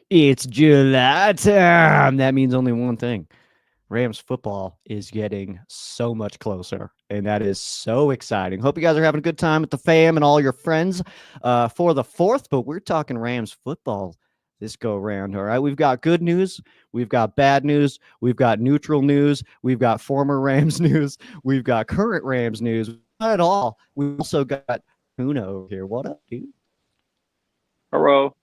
It's July time. That means only one thing. Rams football is getting so much closer, and that is so exciting. Hope you guys are having a good time with the fam and all your friends for the 4th, but we're talking Rams football this go around. All right, we've got good news, we've got bad news, we've got neutral news, we've got former Rams news, we've got current Rams news. Not at all. We also got Tuna over here. What up, dude? Hello,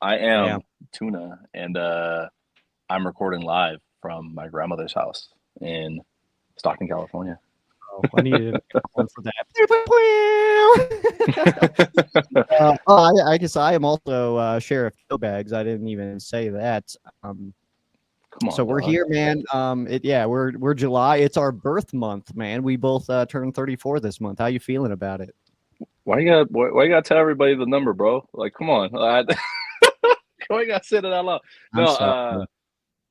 I Yeah. am Tuna, and I'm recording live from my grandmother's house in Stockton, California. Oh, I needed one for that. I guess I am also Sheriff Joe Bags. I didn't even say that. Um, Come so on, we're dog. here, man. We're July. It's our birth month, man. We both turned 34 this month. How you feeling about it? Why you gotta tell everybody the number, bro? Like, come on. Why you gotta say it out loud? I'm No, sorry.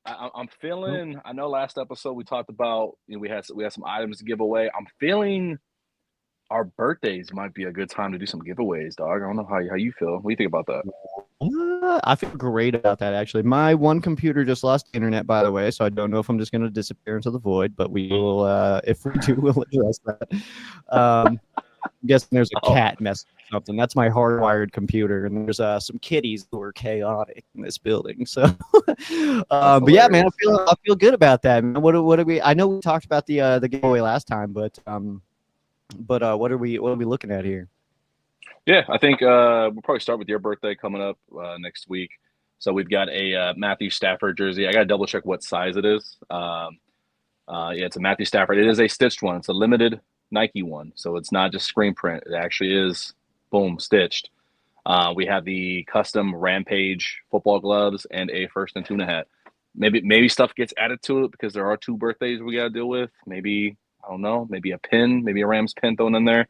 I'm Nope. feeling. I know last episode we talked about we had some items to give away. I'm feeling our birthdays might be a good time to do some giveaways, dog. I don't know how you feel. What do you think about that? I feel great about that, actually. My one computer just lost internet, by the way, so I don't know if I'm just going to disappear into the void, but we will, if we do, we'll address that. I'm guessing there's a Oh, cat messing with something. That's my hardwired computer, and there's some kitties who are chaotic in this building. So, that's but yeah, man, hilarious. I feel good about that. Man. What do we? I know we talked about the giveaway last time, but what are we looking at here? Yeah, I think we'll probably start with your birthday coming up next week. So we've got a Matthew Stafford jersey. I got to double check what size it is. Yeah, it's a Matthew Stafford. It is a stitched one. It's a limited Nike one, so it's not just screen print. It actually is boom stitched. We have the custom Rampage football gloves and a first and tuna hat. Maybe stuff gets added to it because there are two birthdays we got to deal with. Maybe I don't know. Maybe a pin, maybe a Rams pin thrown in there.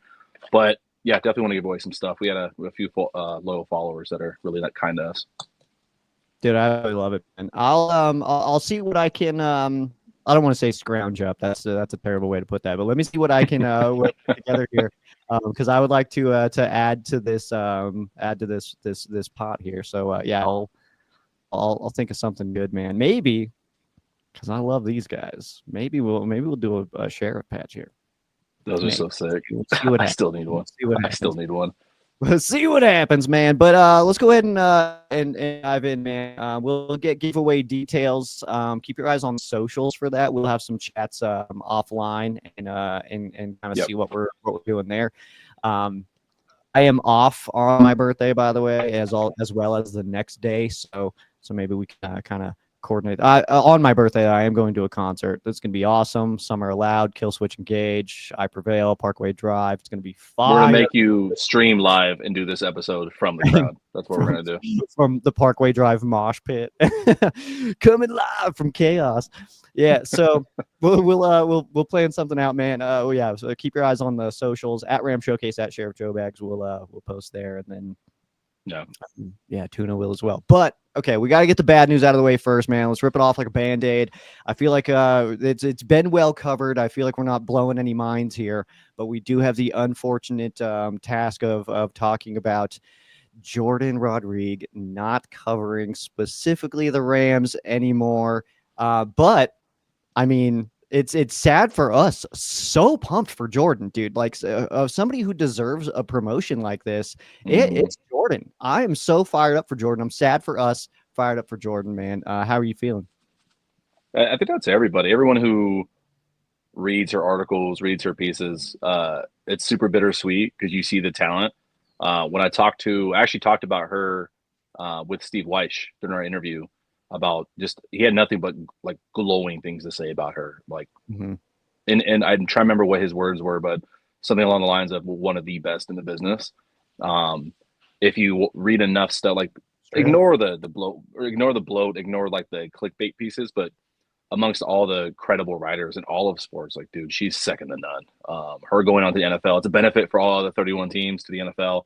But yeah, definitely want to give away some stuff. We had a few loyal followers that are really that kind to us. Dude, I really love it, man. I'll see what I can I don't want to say scrounge up. That's a terrible way to put that. But let me see what I can put together here, because I would like to add to this pot here. So yeah, I'll think of something good, man. Maybe because I love these guys. Maybe we'll do a sheriff patch here. Those are Maybe so sick. we'll see what I happens. still need one. We'll see what I still happens. need one. Let's see what happens, man. But let's go ahead and dive in, man. We'll get giveaway details. Keep your eyes on socials for that. We'll have some chats offline and kind of Yep. see what we're doing there. Um, I am off on my birthday, by the way, as well as the next day. So maybe we can kind of coordinate. On my birthday, I am going to a concert. That's gonna be awesome. Summer Allowed, Kill Switch Engage, I Prevail, Parkway Drive. It's gonna be We're gonna fire. make you stream live and do this episode from the crowd. That's what we're from gonna do. from the Parkway Drive mosh pit, coming live from chaos. Yeah, so we'll plan something out, man. Yeah, so keep your eyes on the socials at Ram Showcase at Sheriff Joe Bags. We'll post there, and then No. yeah, Tuna will as well. But okay, we got to get the bad news out of the way first, man. Let's rip it off like a band-aid. I feel like it's been well covered. I feel like we're not blowing any minds here, but we do have the unfortunate task of talking about Jordan Rodriguez not covering specifically the Rams anymore. But I mean, it's sad for us. So pumped for Jordan, dude. Like somebody who deserves a promotion like this, Mm-hmm. it's Jordan. I am so fired up for Jordan. I'm sad for us. Fired up for Jordan, man. How are you feeling? I think that's everybody. Everyone who reads her articles, reads her pieces. It's super bittersweet because you see the talent. When I actually talked about her with Steve Weish during our interview about just he had nothing but like glowing things to say about her. Like, Mhm. and I'm trying to remember what his words were, but something along the lines of one of the best in the business. Um, if you read enough stuff, like Straight up. ignore the bloat, ignore like the clickbait pieces, but amongst all the credible writers in all of sports, like, dude, she's second to none. Her going on to the NFL, it's a benefit for all the 31 teams to the NFL.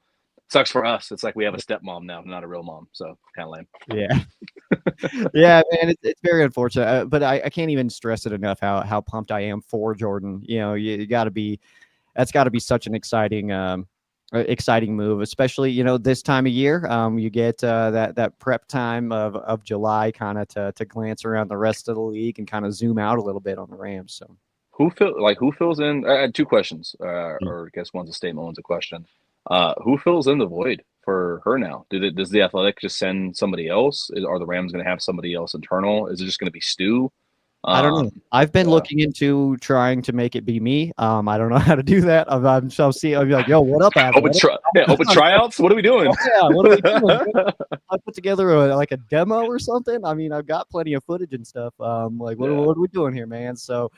Sucks for us. It's like we have a stepmom now, not a real mom. So kind of lame. Yeah. Yeah, man, it's very unfortunate, but I can't even stress it enough how pumped I am for Jordan. You know, you got to be that's got to be such an exciting. exciting move, especially this time of year. You get that prep time of July, kind of to glance around the rest of the league and kind of zoom out a little bit on the Rams. So Who fills in? I had two questions, yeah. or I guess one's a statement, one's a question. Who fills in the void for her now? Does the Athletic just send somebody else? Are the Rams going to have somebody else internal? Is it just going to be Stu? I don't know. I've been Yeah. looking into trying to make it be me. I don't know how to do that. I'm so see. I'll be like, "Yo, what up, Adam? Open tryouts. What are we doing? Yeah, what are we doing? I put together like a demo or something. I mean, I've got plenty of footage and stuff. Like, Yeah. what are we doing here, man? So,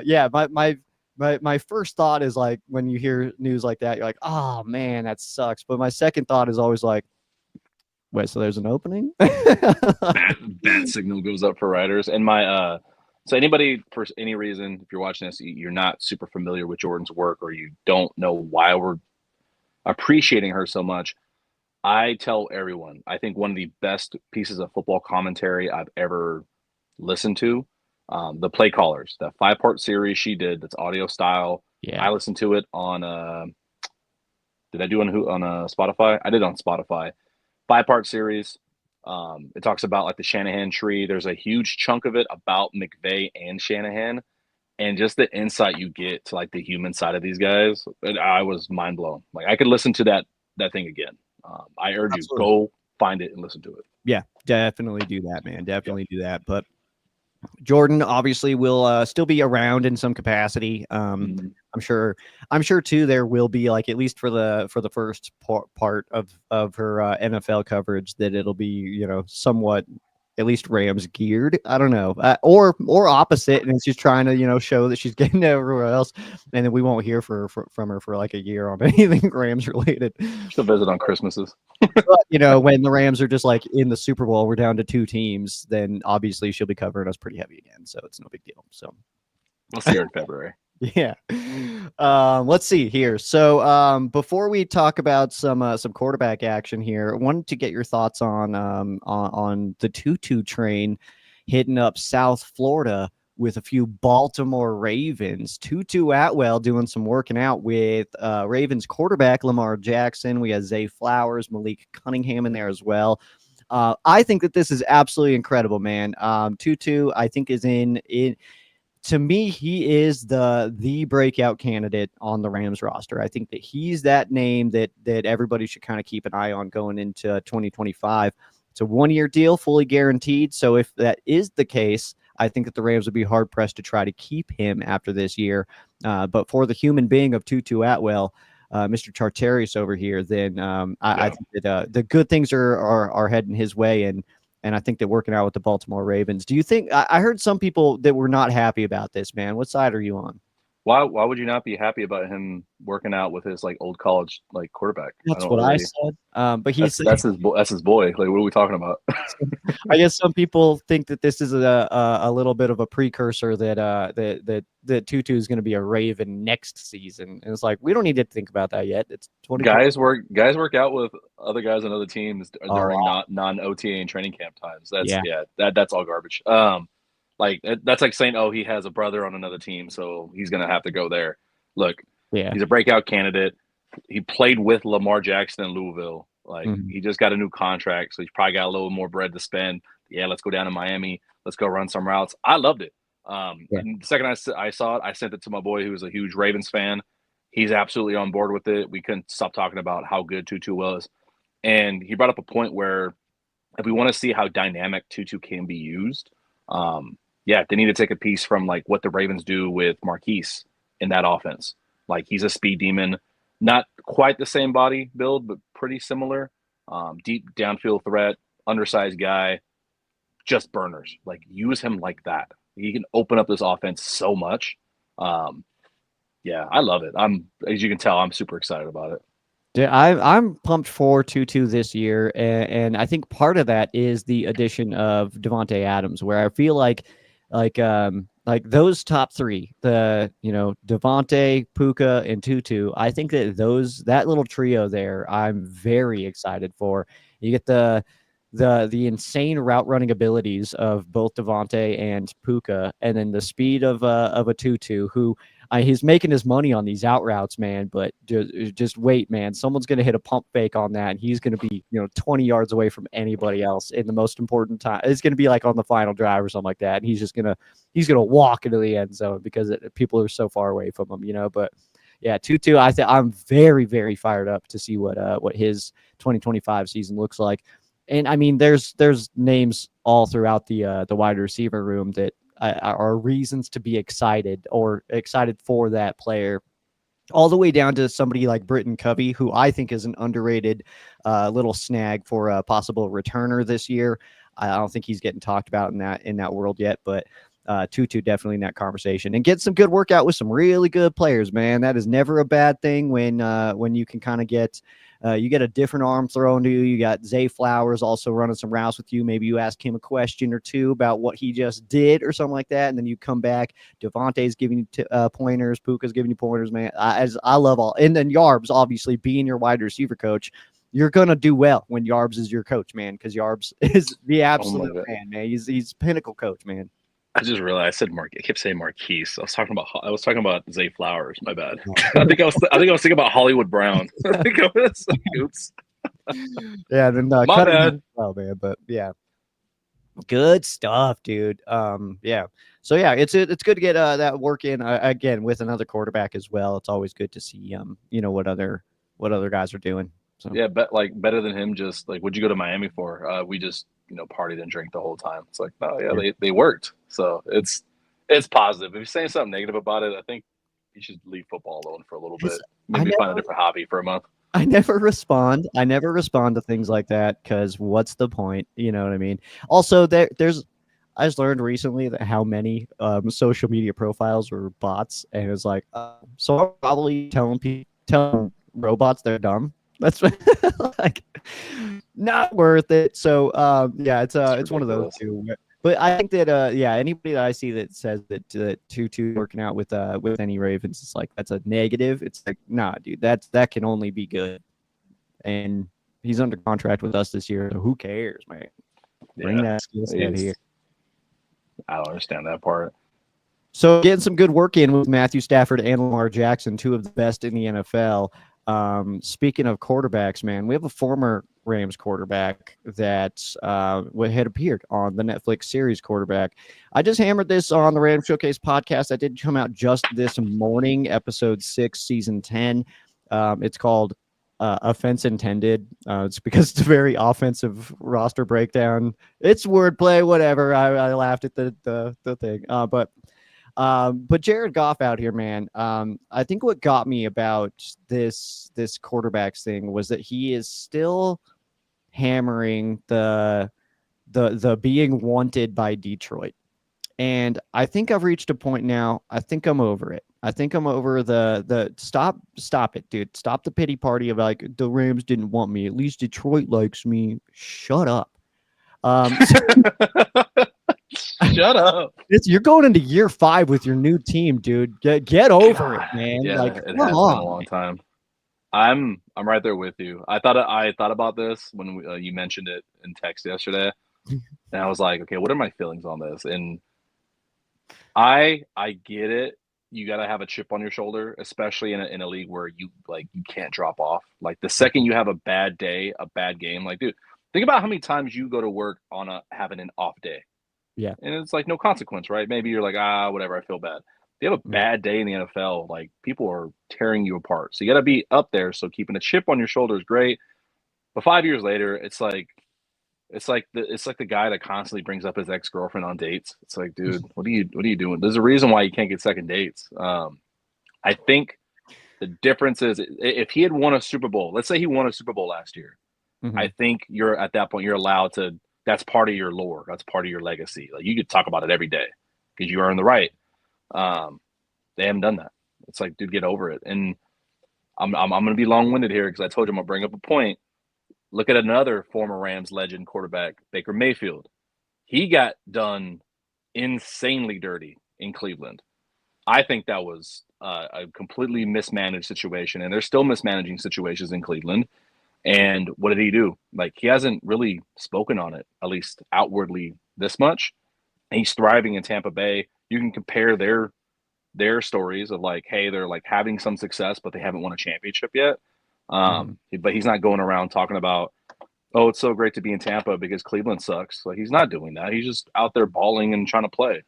yeah, my first thought is like when you hear news like that, you're like, oh man, that sucks. But my second thought is always like, wait, so there's an opening? Bad signal goes up for writers. And so anybody, for any reason, if you're watching this, you're not super familiar with Jordan's work, or you don't know why we're appreciating her so much, I tell everyone, I think one of the best pieces of football commentary I've ever listened to, the Play Callers, that 5-part series she did that's audio style. Yeah. I listened to it on did I do on Spotify? I did on Spotify. 5-part series. It talks about like the Shanahan tree. There's a huge chunk of it about McVay and Shanahan, and just the insight you get to like the human side of these guys. I was mind blown. Like I could listen to that thing again. I urge you, go find it and listen to it. Yeah, definitely do that, man. Definitely do that. But Jordan obviously will still be around in some capacity. I'm sure too there will be, like, at least for the first part of her NFL coverage, that it'll be somewhat at least Rams geared. I don't know, or opposite, and it's just trying to show that she's getting everywhere else, and then we won't hear from her for like a year on anything Rams related. She'll visit on Christmases. But, when the Rams are just like in the Super Bowl, we're down to 2 teams, then obviously she'll be covering us pretty heavy again. So it's no big deal. So we'll see her in February. Yeah. Let's see here. So before we talk about some quarterback action here, I wanted to get your thoughts on the Tutu train hitting up South Florida with a few Baltimore Ravens. Tutu Atwell doing some working out with Ravens quarterback Lamar Jackson. We have Zay Flowers, Malik Cunningham in there as well. I think that this is absolutely incredible, man. Tutu, I think, is in. To me, he is the breakout candidate on the Rams roster. I think that he's that name that everybody should kind of keep an eye on going into 2025. It's a 1-year deal, fully guaranteed. So if that is the case, I think that the Rams would be hard pressed to try to keep him after this year. But for the human being of Tutu Atwell, Mr. Charterius over here, then I think that the good things are heading his way, and I think that working out with the Baltimore Ravens. Do you think? I heard some people that were not happy about this, man. What side are you on? Why would you not be happy about him working out with his like old college like quarterback? That's what I said. But that's his boy. Like, what are we talking about? I guess some people think that this is a little bit of a precursor that Tutu is going to be a Raven next season. And it's like, we don't need to think about that yet. It's 20. Guys work out with other guys on other teams during non OTA and training camp times. That's all garbage. Like that's like saying, oh, he has a brother on another team, so he's gonna have to go there. Look, he's a breakout candidate. He played with Lamar Jackson in Louisville. Like he just got a new contract, so he's probably got a little more bread to spend. Yeah, let's go down to Miami. Let's go run some routes. I loved it. And the second I saw it, I sent it to my boy who's a huge Ravens fan. He's absolutely on board with it. We couldn't stop talking about how good Tutu was. And he brought up a point where if we want to see how dynamic Tutu can be used, they need to take a piece from like what the Ravens do with Marquise in that offense. Like he's a speed demon, not quite the same body build, but pretty similar. Deep downfield threat, undersized guy, just burners. Like use him like that. He can open up this offense so much. I love it. As you can tell, I'm super excited about it. Yeah, I'm pumped for Tutu this year, and I think part of that is the addition of Devontae Adams, where I feel like those top 3, the Devontae, Puka, and Tutu. I think that that little trio there, I'm very excited for. You get the the insane route running abilities of both Devontae and Puka, and then the speed of a Tutu who he's making his money on these out routes, man. But just wait, man. Someone's going to hit a pump fake on that, and he's going to be 20 yards away from anybody else in the most important time. It's going to be like on the final drive or something like that, and he's gonna walk into the end zone because people are so far away from him, But yeah, Tutu, I'm very, very fired up to see what his 2025 season looks like. And I mean, there's names all throughout the wide receiver room that are reasons to be excited for that player, all the way down to somebody like Britton Covey, who I think is an underrated little snag for a possible returner this year. I don't think he's getting talked about in that world yet, but Tutu definitely in that conversation, and get some good workout with some really good players, man. That is never a bad thing when you can kind of get you get a different arm thrown to you. You got Zay Flowers also running some routes with you. Maybe you ask him a question or two about what he just did or something like that, and then you come back. Devontae's giving you pointers. Puka's giving you pointers, man. I love all. And then Yarbs, obviously, being your wide receiver coach, you're going to do well when Yarbs is your coach, man, because Yarbs is the absolute man. He's pinnacle coach, man. I just realized I said I kept saying Marquise. I was talking about Zay Flowers. My bad. I think I was thinking about Hollywood Brown. I think I was oops. Yeah, then my bad. Oh man, but yeah, good stuff, dude. Yeah. So yeah, it's good to get that work in again with another quarterback as well. It's always good to see what other guys are doing. So yeah, better than him. Just like, what'd you go to Miami for? We just partied and drank the whole time. It's like, oh yeah, they worked. So it's positive. If you're saying something negative about it, I think you should leave football alone for a little bit. Maybe find a different hobby for a month. I never respond to things like that because what's the point? You know what I mean? Also, there's I just learned recently that how many social media profiles were bots, and it's like, so I'm probably telling robots they're dumb. That's like not worth it. So yeah, it's one of those two. But I think that anybody that I see that says that Tutu working out with any Ravens, it's like that's a negative. It's like, nah, dude, that can only be good. And he's under contract with us this year, so who cares, man? Bring that skill set here. I don't understand that part. So getting some good work in with Matthew Stafford and Lamar Jackson, two of the best in the NFL. Speaking of quarterbacks, man, we have a former Rams quarterback that had appeared on the Netflix series Quarterback. I just hammered this on the Random Showcase podcast that did come out just this morning, episode 6, season 10. It's called Offense Intended. It's because it's a very offensive roster breakdown. It's wordplay, whatever. I laughed at the thing, but Jared Goff out here, man. I think what got me about this quarterbacks thing was that he is still hammering the being wanted by Detroit. And I think I've reached a point now. I think I'm over it. I think I'm over the stop it, dude. Stop the pity party of like the Rams didn't want me. At least Detroit likes me. Shut up. Shut up. You're going into year 5 with your new team, dude. Get over it, man. Yeah, like, it has been a long time. I'm right there with you. I thought about this when you mentioned it in text yesterday, and I was like, okay, what are my feelings on this? And I get it. You got to have a chip on your shoulder, especially in a league where you can't drop off. Like the second you have a bad day, a bad game, like dude, think about how many times you go to work on having an off day. Yeah. And it's like no consequence, right? Maybe you're like, whatever, I feel bad. If you have a bad day in the NFL, like people are tearing you apart. So you got to be up there. So keeping a chip on your shoulder is great. But 5 years later, it's like the guy that constantly brings up his ex-girlfriend on dates. It's like, dude, what are you doing? There's a reason why you can't get second dates. I think the difference is if he had won a Super Bowl, let's say he won a Super Bowl last year, I think you're at that point, you're allowed to. That's part of your lore. That's part of your legacy. Like you could talk about it every day because you earned the right. They haven't done that. It's like, dude, get over it. And I'm going to be long-winded here because I told you I'm going to bring up a point. Look at another former Rams legend quarterback, Baker Mayfield. He got done insanely dirty in Cleveland. I think that was a completely mismanaged situation, and they're still mismanaging situations in Cleveland. And what did he do? Like, he hasn't really spoken on it, at least outwardly, this much. And he's thriving in Tampa Bay. You can compare their stories of like, hey, they're like having some success, but they haven't won a championship yet. Mhm. But he's not going around talking about, oh, it's so great to be in Tampa because Cleveland sucks. Like, he's not doing that. He's just out there balling and trying to play.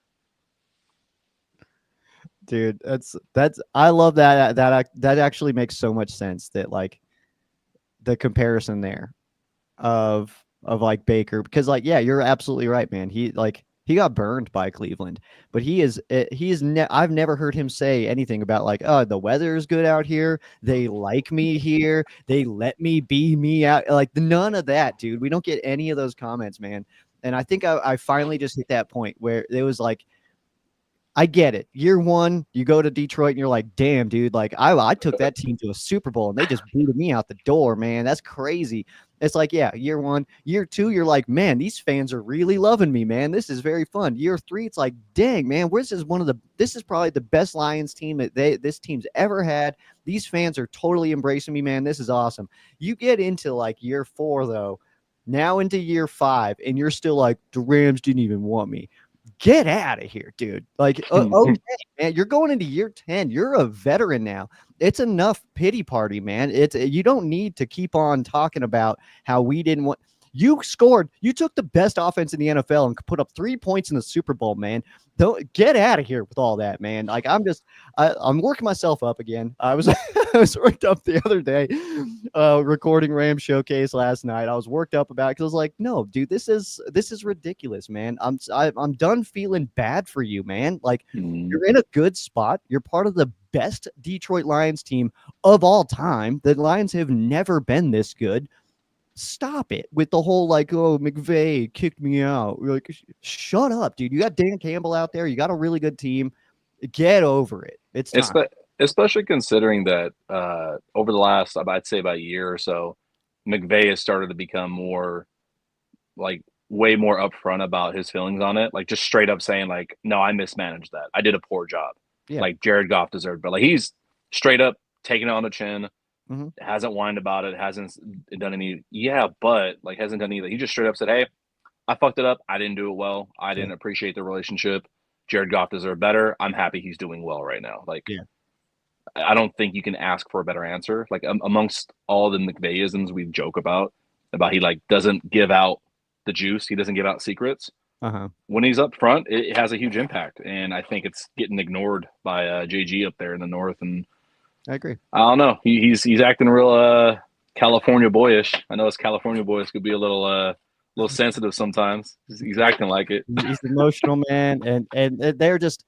Dude, that's I love that actually makes so much sense that like the comparison there of like Baker because like yeah, you're absolutely right, man. He got burned by Cleveland, but I've never heard him say anything about like, oh, the weather is good out here. They like me here. They let me be me out. Like none of that, dude. We don't get any of those comments, man. And I think I finally just hit that point where it was like I get it. Year one, you go to Detroit and you're like, damn, dude, like I took that team to a Super Bowl and they just booted me out the door, man. That's crazy. It's like, yeah, year one. Year two, you're like, man, these fans are really loving me, man. This is very fun. Year three, it's like, dang, man, this is probably the best Lions team that this team's ever had. These fans are totally embracing me, man. This is awesome. You get into like year four, though, now into year five, and you're still like, the Rams didn't even want me. Get out of here, dude. Like, okay, man, you're going into year 10. You're a veteran now. It's enough pity party, man. You don't need to keep on talking about how we didn't want. You took the best offense in the NFL and put up 3 points in the Super Bowl, man. Don't get out of here with all that, man. Like I'm working myself up again. I was I was worked up the other day, recording Ram Showcase last night. I was worked up about it because I was like, no, dude, this is ridiculous, man. I'm done feeling bad for you, man. Like you're in a good spot. You're part of the best Detroit Lions team of all time. The Lions have never been this good. Stop it with the whole like, oh, McVay kicked me out. You're like, shut up, dude. You got Dan Campbell out there. You got a really good team. Get over it. It's time. Especially considering that over the last, I'd say about a year or so, McVay has started to become more like way more upfront about his feelings on it. Like just straight up saying like, no, I mismanaged that. I did a poor job. Yeah. Like Jared Goff deserved, but like he's straight up taking it on the chin. Mm-hmm. Hasn't whined about it. Hasn't done any. Yeah, but like hasn't done anything. He just straight up said, "Hey, I fucked it up. I didn't do it well. I didn't appreciate the relationship. Jared Goff deserved better. I'm happy he's doing well right now." Like, Yeah. I don't think you can ask for a better answer. Like amongst all the McVayisms we joke about he like doesn't give out the juice. He doesn't give out secrets. Uh-huh. When he's up front, it has a huge impact, and I think it's getting ignored by JG up there in the north. And I agree. I don't know. He's acting real California boyish. I know us California boys could be a little sensitive sometimes. He's acting like it. He's emotional, man, and they're just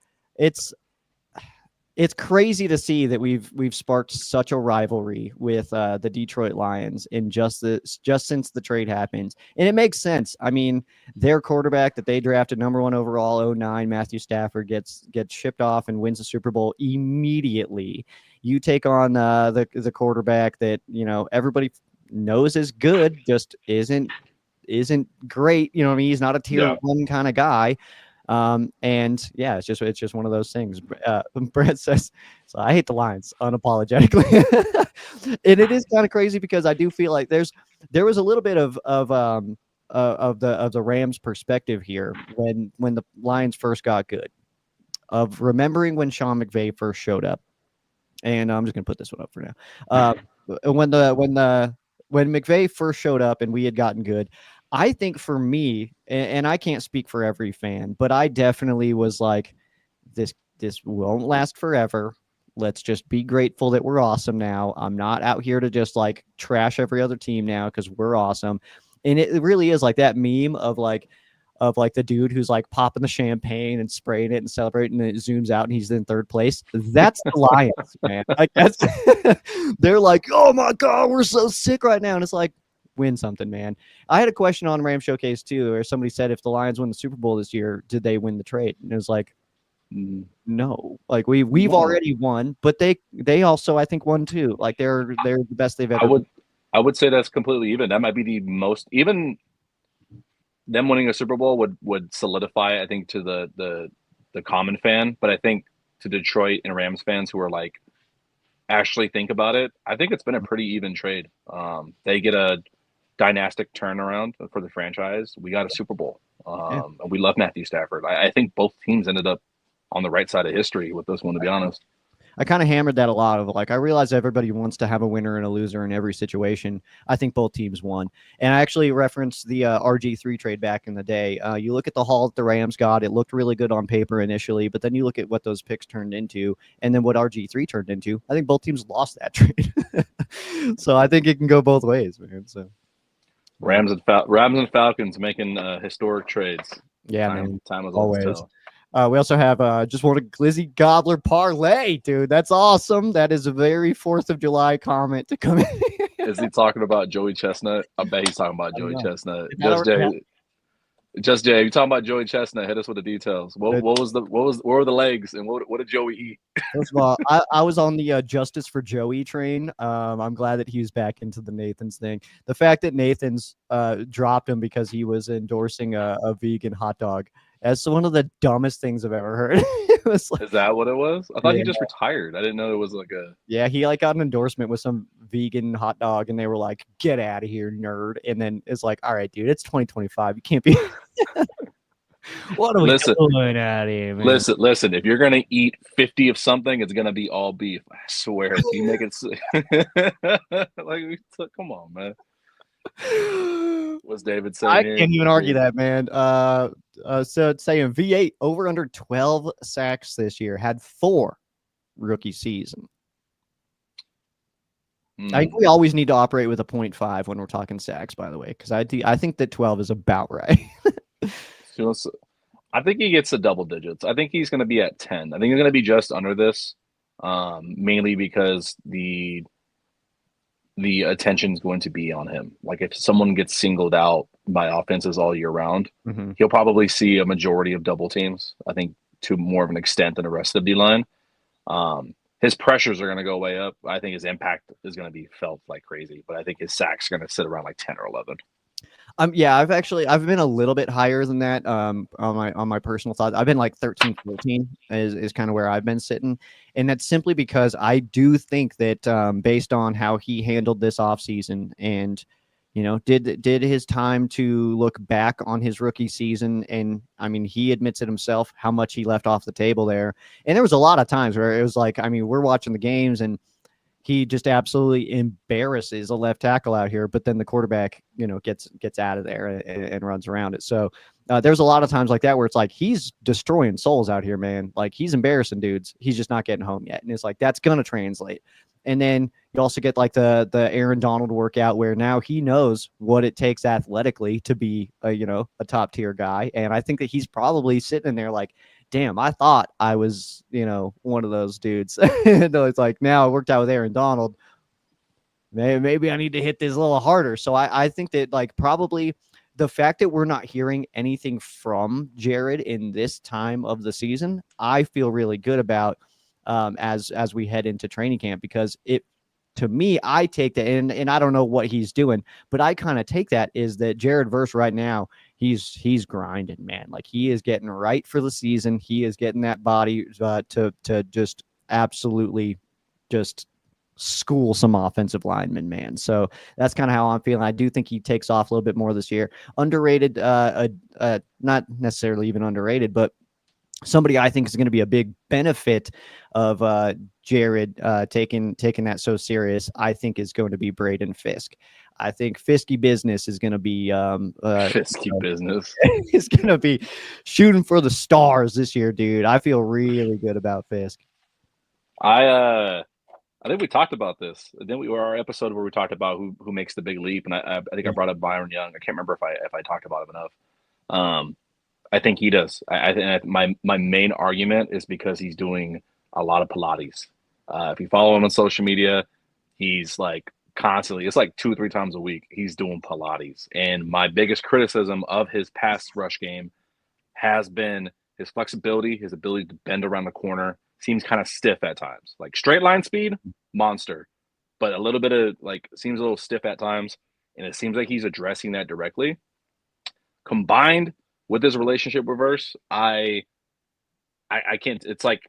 it's crazy to see that we've sparked such a rivalry with the Detroit Lions in just since the trade happened, and it makes sense. I mean, their quarterback that they drafted number 1 overall, 09, Matthew Stafford gets shipped off and wins the Super Bowl immediately. You take on the quarterback that everybody knows is good, just isn't great. You know what I mean? He's not a tier 1 kind of guy. And yeah, it's just one of those things. Brett says, so I hate the Lions unapologetically. And it is kind of crazy because I do feel like there was a little bit of the Rams perspective here when the Lions first got good, of remembering when Sean McVay first showed up. And I'm just gonna put this one up for now. When McVay first showed up and we had gotten good, I think for me, and I can't speak for every fan, but I definitely was like, this won't last forever. Let's just be grateful that we're awesome now. I'm not out here to just like trash every other team now because we're awesome. And it really is like that meme of the dude who's like popping the champagne and spraying it and celebrating, and it zooms out and he's in third place. That's the Lions, man. Like that's they're like, oh my God, we're so sick right now. And it's like, win something, man. I had a question on Ram Showcase too, where somebody said if the Lions win the Super Bowl this year, did they win the trade? And it was like, no. Like we've already won, but they also I think won too. Like they're the best they've ever. I would say that's completely even. That might be the most even. Them winning a Super Bowl would solidify, I think, to the common fan, but I think to Detroit and Rams fans who are like actually think about it, I think it's been a pretty even trade. They get a dynastic turnaround for the franchise. We got a Super Bowl, Yeah. and we love Matthew Stafford. I think both teams ended up on the right side of history with this one, to be honest. I kind of hammered that a lot of like I realize everybody wants to have a winner and a loser in every situation. I think both teams won, and I actually referenced the RG3 trade back in the day. You look at the haul that the Rams got; it looked really good on paper initially, but then you look at what those picks turned into, and then what RG3 turned into. I think both teams lost that trade, so I think it can go both ways, man. So Rams and Falcons making historic trades. yeah, Time man, time will always. tell. We also have just want a Glizzy Gobbler parlay, dude. That's awesome. That is a very 4th of July comment to come in. Is he talking about Joey Chestnut? I bet he's talking about I don't Joey know. Chestnut. Did that already happen? Just Jay, you talking about Joey Chestnut? Hit us with the details. What were the legs and what did Joey eat? First of all, I was on the Justice for Joey train. I'm glad that he was back into the Nathan's thing. The fact that Nathan's dropped him because he was endorsing a vegan hot dog. That's one of the dumbest things I've ever heard. It was like, Is that what it was? I thought yeah, he just retired. I didn't know it was like a. yeah, he like got an endorsement with some vegan hot dog, and they were like, "Get out of here, nerd!" And then it's like, "All right, dude, it's 2025. You can't be." What are we Listen, doing out here, man? listen. If you're gonna eat 50 of something, it's gonna be all beef. I swear. You make it come on, man. What's David saying I here? can't even argue that, man. So it's saying V8 over under 12 sacks this year, had 4 rookie season. I think we always need to operate with a 0.5 when we're talking sacks, by the way, because I think that 12 is about right. I think he gets to double digits. I think he's going to be at 10. I think he's going to be just under this, mainly because the attention is going to be on him. Like if someone gets singled out by offenses all year round, he'll probably see a majority of double teams. I think to more of an extent than the rest of the D-line. His pressures are going to go way up. I think his impact is going to be felt like crazy, but I think his sacks are going to sit around like 10 or 11. Yeah, I've been a little bit higher than that on my personal thoughts. I've been like 13, 14 is kind of where I've been sitting. And that's simply because I do think that based on how he handled this offseason and did his time to look back on his rookie season, and I mean he admits it himself how much he left off the table there. And there was a lot of times where it was like, I mean, we're watching the games and he just absolutely embarrasses a left tackle out here, but then the quarterback, gets out of there and runs around it. So there's a lot of times like that where it's like he's destroying souls out here, man. Like he's embarrassing dudes. He's just not getting home yet, and it's like that's gonna translate. And then you also get like the Aaron Donald workout where now he knows what it takes athletically to be a top tier guy, and I think that he's probably sitting in there like, damn, I thought I was, one of those dudes. And it's like, now I worked out with Aaron Donald. Maybe I need to hit this a little harder. So I think that like probably the fact that we're not hearing anything from Jared in this time of the season, I feel really good about as we head into training camp, because to me, I take that, and I don't know what he's doing, but I kind of take that is that Jared Verse right now, he's grinding, man. Like he is getting right for the season. He is getting that body to just absolutely just school some offensive linemen, man. So that's kind of how I'm feeling. I do think he takes off a little bit more this year. Underrated, not necessarily even underrated, but somebody I think is going to be a big benefit of Jared taking that so serious, I think is going to be Braden Fisk. I think Fisky business is going to be Fisky business. He's going to be shooting for the stars this year, dude. I feel really good about Fisk. I think we talked about this. Then we were our episode where we talked about who makes the big leap, and I think I brought up Byron Young. I can't remember if I talked about him enough. I think he does. I think my main argument is because he's doing a lot of Pilates. If you follow him on social media, he's like constantly. It's like 2 or 3 times a week. He's doing Pilates. And my biggest criticism of his pass rush game has been his flexibility, his ability to bend around the corner. Seems kind of stiff at times. Like straight line speed, monster, but a little bit of like seems a little stiff at times. And it seems like he's addressing that directly. Combined with his relationship reverse, I can't. It's like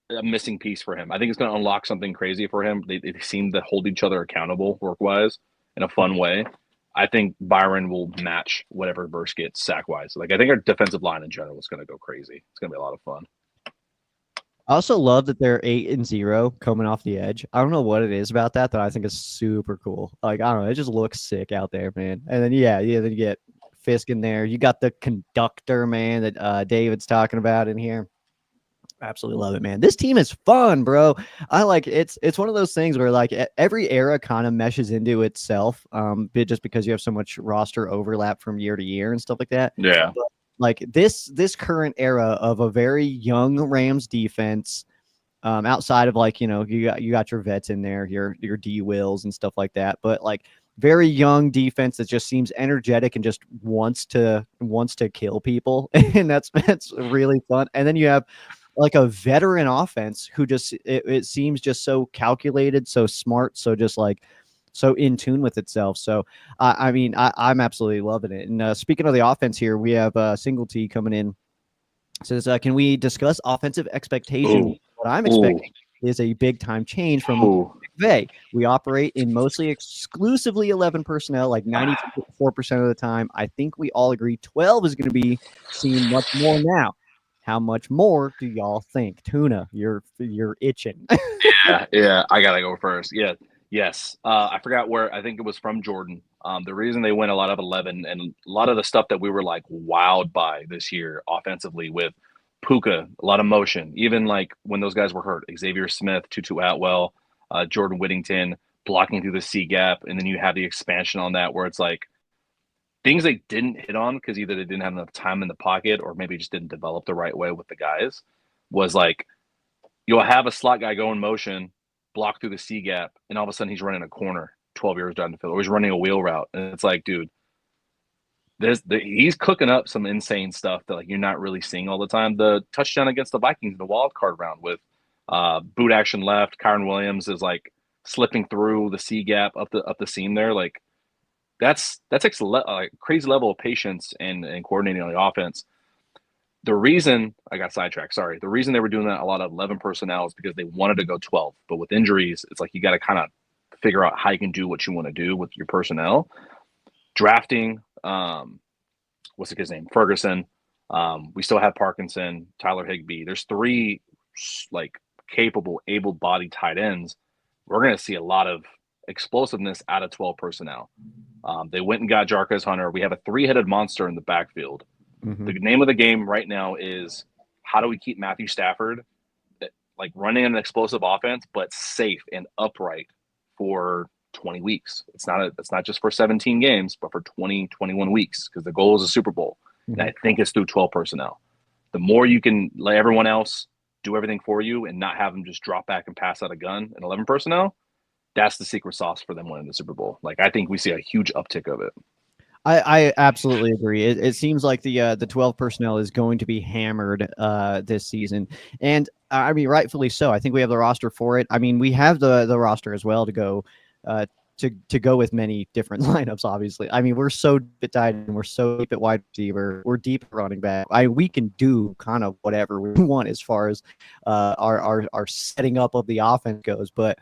a missing piece for him. I think it's going to unlock something crazy for him. They seem to hold each other accountable work wise in a fun way. I think Byron will match whatever Burks gets sack wise. Like I think our defensive line in general is going to go crazy. It's going to be a lot of fun. I also love that they're 8-0 coming off the edge. I don't know what it is about that I think is super cool. Like I don't know, it just looks sick out there, man. And then then you get Fisk in there. You got the conductor, man, that David's talking about in here. Absolutely love it, man. This team is fun, bro. I like it's one of those things where like every era kind of meshes into itself, just because you have so much roster overlap from year to year and stuff like that. Yeah. But like this current era of a very young Rams defense, outside of like, you got your vets in there, your D Wills and stuff like that, but like very young defense that just seems energetic and just wants to kill people, and that's really fun. And then you have like a veteran offense who just it seems just so calculated, so smart, so just like so in tune with itself. So I mean, I'm absolutely loving it. And speaking of the offense here, we have Single T coming in. Says, can we discuss offensive expectations? Ooh. What I'm expecting is a big time change from McVay. We operate in mostly exclusively 11 personnel, like 94% of the time. I think we all agree 12 is going to be seen much more now. How much more do y'all think? Tuna, you're itching. Yeah. I gotta go first. Yeah. Yes. I forgot where. I think it was from Jordan. The reason they went a lot of 11 and a lot of the stuff that we were like wowed by this year offensively with Puka, a lot of motion. Even like when those guys were hurt, Xavier Smith, Tutu Atwell, Jordan Whittington blocking through the C gap, and then you have the expansion on that where it's like things they didn't hit on because either they didn't have enough time in the pocket or maybe just didn't develop the right way with the guys. Was like you'll have a slot guy go in motion, block through the C gap, and all of a sudden he's running a corner 12 yards down the field, or he's running a wheel route. And it's like, dude, he's cooking up some insane stuff that like you're not really seeing all the time. The touchdown against the Vikings in the wild card round with boot action left, Kyron Williams is like slipping through the C gap up the seam there. Like that takes a crazy level of patience and coordinating on the offense. The reason I got sidetracked, sorry. The reason they were doing that a lot of 11 personnel is because they wanted to go 12. But with injuries, it's like you got to kind of figure out how you can do what you want to do with your personnel. Drafting, what's the kid's name? Ferguson. We still have Parkinson, Tyler Higbee. There's three like capable, able-bodied tight ends. We're going to see a lot of explosiveness out of 12 personnel. They went and got Jarquez Hunter. We have a three-headed monster in the backfield. The name of the game right now is how do we keep Matthew Stafford like running an explosive offense, but safe and upright for 20 weeks. It's not just for 17 games, but for 20, 21 weeks because the goal is a Super Bowl. And I think it's through 12 personnel. The more you can let everyone else do everything for you and not have them just drop back and pass out a gun in 11 personnel, that's the secret sauce for them winning the Super Bowl. Like I think we see a huge uptick of it. I absolutely agree. It seems like the 12 personnel is going to be hammered this season, and I mean rightfully so. I think we have the roster for it. I mean we have the roster as well to go to go with many different lineups. Obviously, I mean we're so tight and we're so deep at wide receiver. We're deep at running back. We can do kind of whatever we want as far as our setting up of the offense goes, but.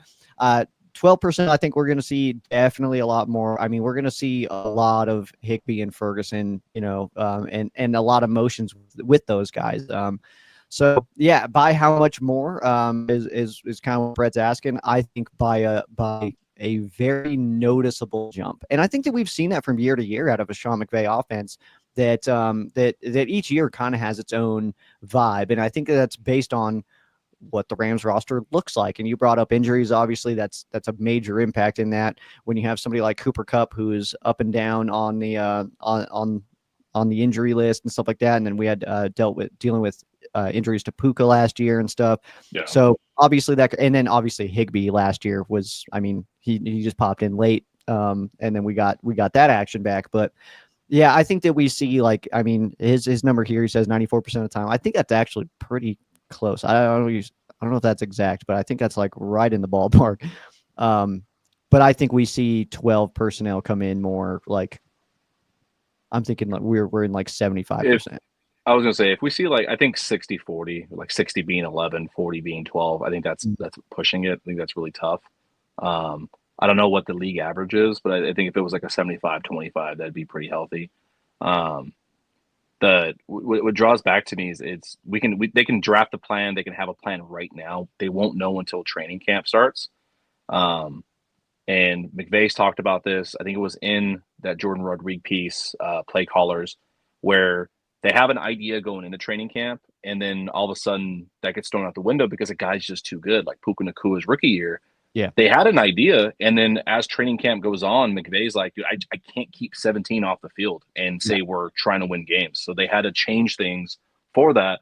12%, I think we're going to see definitely a lot more. I mean, we're going to see a lot of Higbee and Ferguson, and a lot of motions with those guys. So yeah, by how much more is kind of what Brett's asking. I think by a very noticeable jump, and I think that we've seen that from year to year out of a Sean McVay offense. That each year kind of has its own vibe, and I think that's based on what the Rams roster looks like. And you brought up injuries. Obviously that's a major impact in that when you have somebody like Cooper Kupp, who's up and down on the, on the injury list and stuff like that. And then we had dealing with injuries to Puka last year and stuff. Yeah. So obviously and then obviously Higbee last year was, I mean, he just popped in late. And then we got that action back, but yeah, I think that we see like, I mean, his number here, he says 94% of the time. I think that's actually pretty close. I don't know if that's exact, but I think that's like right in the ballpark. But I think we see 12 personnel come in more like I'm thinking like we're in like 75%. I was gonna say if we see like I think 60-40, like 60 being 11, 40 being 12, I think that's pushing it. I think that's really tough. I don't know what the league average is, but I think if it was like a 75-25, that'd be pretty healthy. Um, what draws back to me is they can draft a plan, they can have a plan right now. They won't know until training camp starts. Um, and McVay's talked about this. I think it was in that Jordan Rodriguez piece, Play Callers, where they have an idea going into training camp, and then all of a sudden that gets thrown out the window because a guy's just too good, like Puka Nakua's rookie year. Yeah. They had an idea, and then as training camp goes on, McVay's like, dude, I can't keep 17 off the field and say we're trying to win games. So they had to change things for that.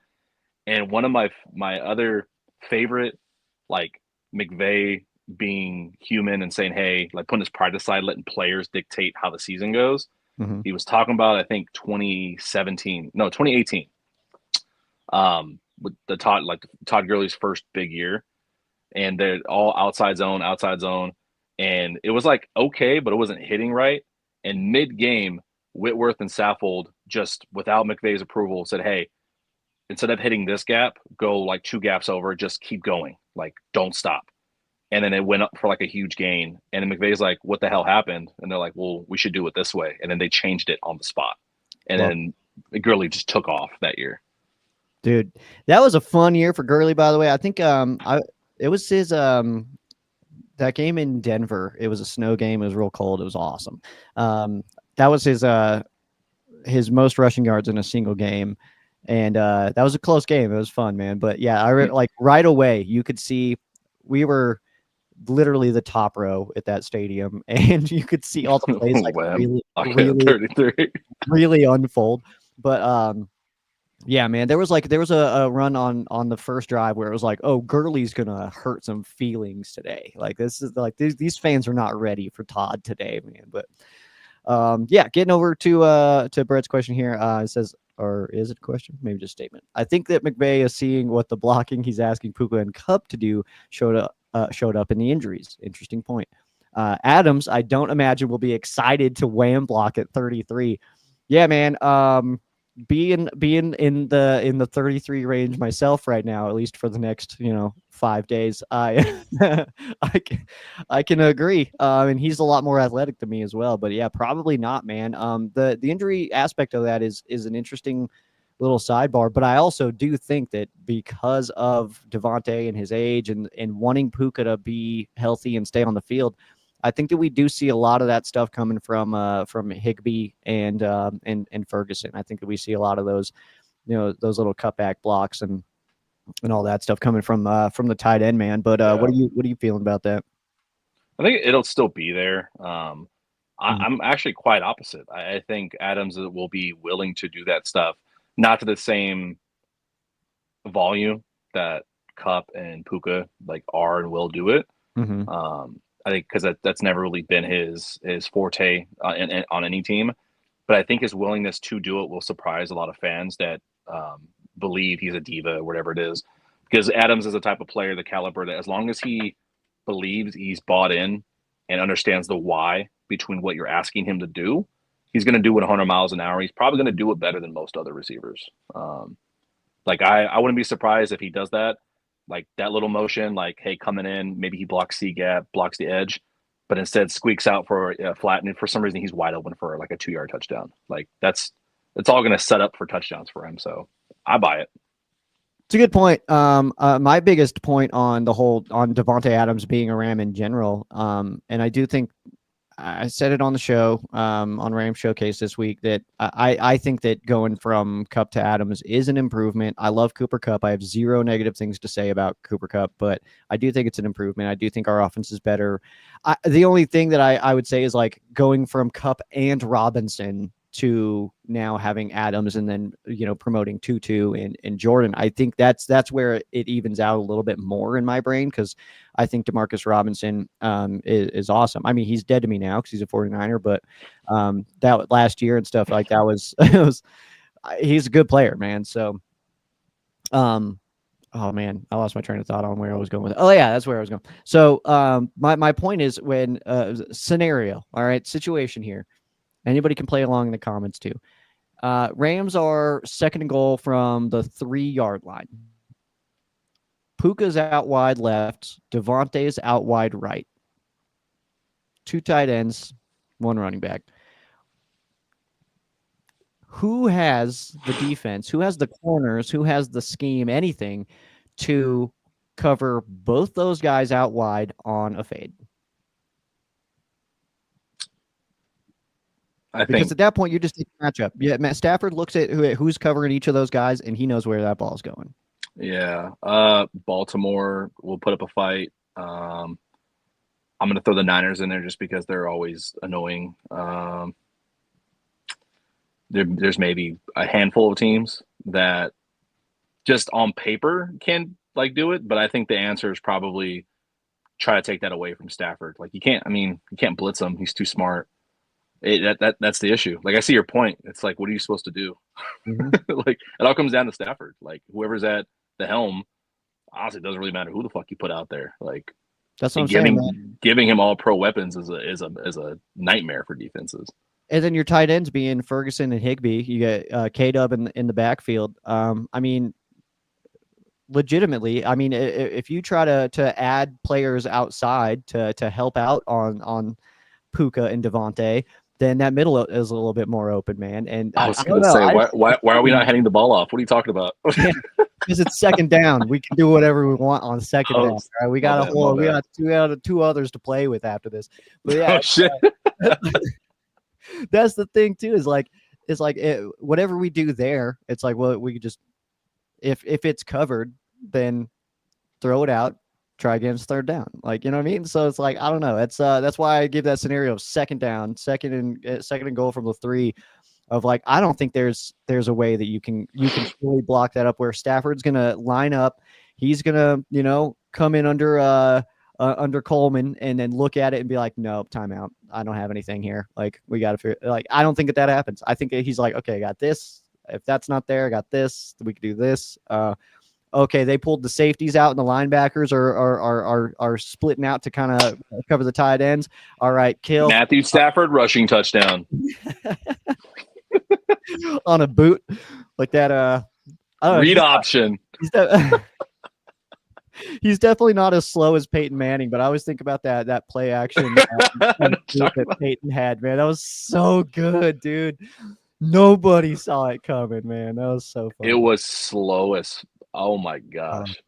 And one of my other favorite, like McVay being human and saying, hey, like putting his pride aside, letting players dictate how the season goes. Mm-hmm. He was talking about, I think 2018, with Todd Gurley's first big year, and they're all outside zone, and it was like okay, but it wasn't hitting right. And mid game, Whitworth and Saffold just without McVay's approval said, hey, instead of hitting this gap, go like 2 gaps over, just keep going, like don't stop. And then it went up for like a huge gain. And then McVay's like, what the hell happened? And they're like, well, we should do it this way. And then they changed it on the spot. And then Gurley just took off that year. Dude, that was a fun year for Gurley, by the way. I think it was his that game in Denver. It was a snow game. It was real cold. It was awesome. That was his most rushing yards in a single game. And that was a close game. It was fun, man. But yeah, like right away you could see we were literally the top row at that stadium, and you could see all the plays like really unfold. But yeah, man, there was a run on the first drive where it was like, oh, Gurley's gonna hurt some feelings today. Like this is like these fans are not ready for Todd today, man. But yeah, getting over to Brett's question here. It says, or is it a question? Maybe just a statement. I think that McVay is seeing what the blocking he's asking Puka and Kupp to do showed up in the injuries. Interesting point. Adams, I don't imagine will be excited to wham block at 33. Yeah, man. Being in the 33 range myself right now, at least for the next 5 days, I I can agree. And he's a lot more athletic than me as well. But yeah, probably not, man. The injury aspect of that is an interesting little sidebar. But I also do think that because of Devontae and his age and wanting Puka to be healthy and stay on the field, I think that we do see a lot of that stuff coming from Higbee and Ferguson. I think that we see a lot of those, those little cutback blocks and all that stuff coming from the tight end, man. But what are you feeling about that? I think it'll still be there. I'm actually quite opposite. I think Adams will be willing to do that stuff, not to the same volume that Kupp and Puka like are and will do it. Mm-hmm. I think because that's never really been his forte on any team, but I think his willingness to do it will surprise a lot of fans that believe he's a diva or whatever it is. Because Adams is the type of player, the caliber that as long as he believes he's bought in and understands the why between what you're asking him to do, he's going to do it 100 miles an hour. He's probably going to do it better than most other receivers. Like I wouldn't be surprised if he does that. Like that little motion, like, hey, coming in, maybe he blocks C gap, blocks the edge, but instead squeaks out for a flat. And for some reason, he's wide open for like a 2-yard touchdown. Like it's all going to set up for touchdowns for him. So I buy it. It's a good point. My biggest point on Devontae Adams being a Ram in general, and I do think I said it on the show, on Ram Showcase this week, that I think that going from Kupp to Adams is an improvement. I love Cooper Kupp. I have zero negative things to say about Cooper Kupp, but I do think it's an improvement. I do think our offense is better. The only thing that I would say is like going from Kupp and Robinson to now having Adams and then, promoting Tutu and Jordan. I think that's where it evens out a little bit more in my brain, because I think Demarcus Robinson is awesome. I mean, he's dead to me now because he's a 49er, but that last year and stuff like that was, he's a good player, man. So, oh man, I lost my train of thought on where I was going with it. Oh yeah, that's where I was going. So my point is when scenario, all right, situation here. Anybody can play along in the comments too. Rams are second and goal from the 3-yard line. Puka's out wide left. Devontae's out wide right. 2 tight ends, 1 running back. Who has the defense? Who has the corners? Who has the scheme? Anything to cover both those guys out wide on a fade? Because at that point, you just take a matchup. Yeah, Matt Stafford looks at who's covering each of those guys, and he knows where that ball's going. Yeah. Baltimore will put up a fight. I'm going to throw the Niners in there just because they're always annoying. There's maybe a handful of teams that just on paper can like do it, but I think the answer is probably try to take that away from Stafford. Like you can't blitz him. He's too smart. That's the issue. Like I see your point. It's like, what are you supposed to do? Mm-hmm. Like it all comes down to Stafford. Like whoever's at the helm, honestly, it doesn't really matter who the fuck you put out there. Like that's what I'm saying, man. Giving him all pro weapons is a nightmare for defenses. And then your tight ends being Ferguson and Higbee. You get K-Dub in the backfield. I mean, legitimately, I mean, if you try to add players outside to help out on Puka and Devontae, then that middle is a little bit more open, man. And I was going to say, why are we not handing the ball off? What are you talking about? Because it's second down. We can do whatever we want on second down. Right? We got two others to play with after this. But yeah, shit. That's the thing too. Is like whatever we do there, it's like, well, we could just if it's covered, then throw it out. Try against third down, like, you know what I mean? So it's like, I don't know. It's that's why I give that scenario of second down, second and goal from the 3. Of like, I don't think there's a way that you can fully block that up where Stafford's gonna line up. He's gonna come in under Coleman and then look at it and be like, nope, timeout. I don't have anything here. Like we got to figure. Like I don't think that happens. I think he's like, okay, I got this. If that's not there, I got this. We can do this. Okay, they pulled the safeties out and the linebackers are splitting out to kind of cover the tight ends. All right, kill Matthew Stafford rushing touchdown on a boot like that. Read option. He's definitely not as slow as Peyton Manning, but I always think about that play action that Peyton had. Man, that was so good, dude. Nobody saw it coming, man. That was so fun. It was slow as. Oh my gosh.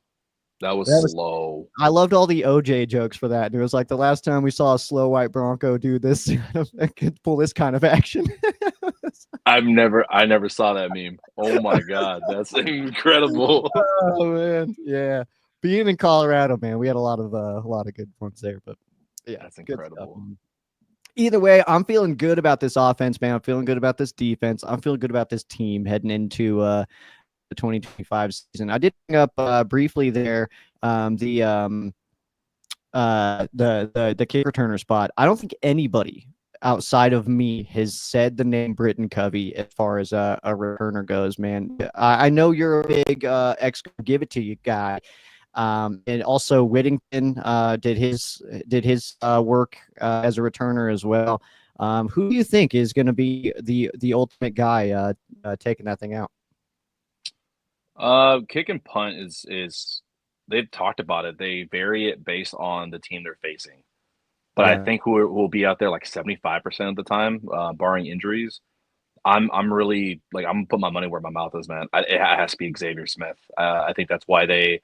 That was slow. I loved all the OJ jokes for that. And it was like the last time we saw a slow white Bronco do this, could pull this kind of action. I never saw that meme. Oh my God. That's incredible. Oh man. Yeah. Being in Colorado, man, we had a lot of good ones there, but yeah, that's incredible. Either way, I'm feeling good about this offense, man. I'm feeling good about this defense. I'm feeling good about this team heading into the 2025 season. I did bring up briefly there the kick returner spot. I don't think anybody outside of me has said the name Britton Covey as far as a returner goes, man. I know you're a big give it to you guy. And also Whittington did his work as a returner as well. Who do you think is going to be the ultimate guy taking that thing out? Kick and punt is they've talked about it. They vary it based on the team they're facing. But I think who will be out there like 75% of the time, barring injuries. I'm really like I'm putting my money where my mouth is, man. It has to be Xavier Smith. I think that's why they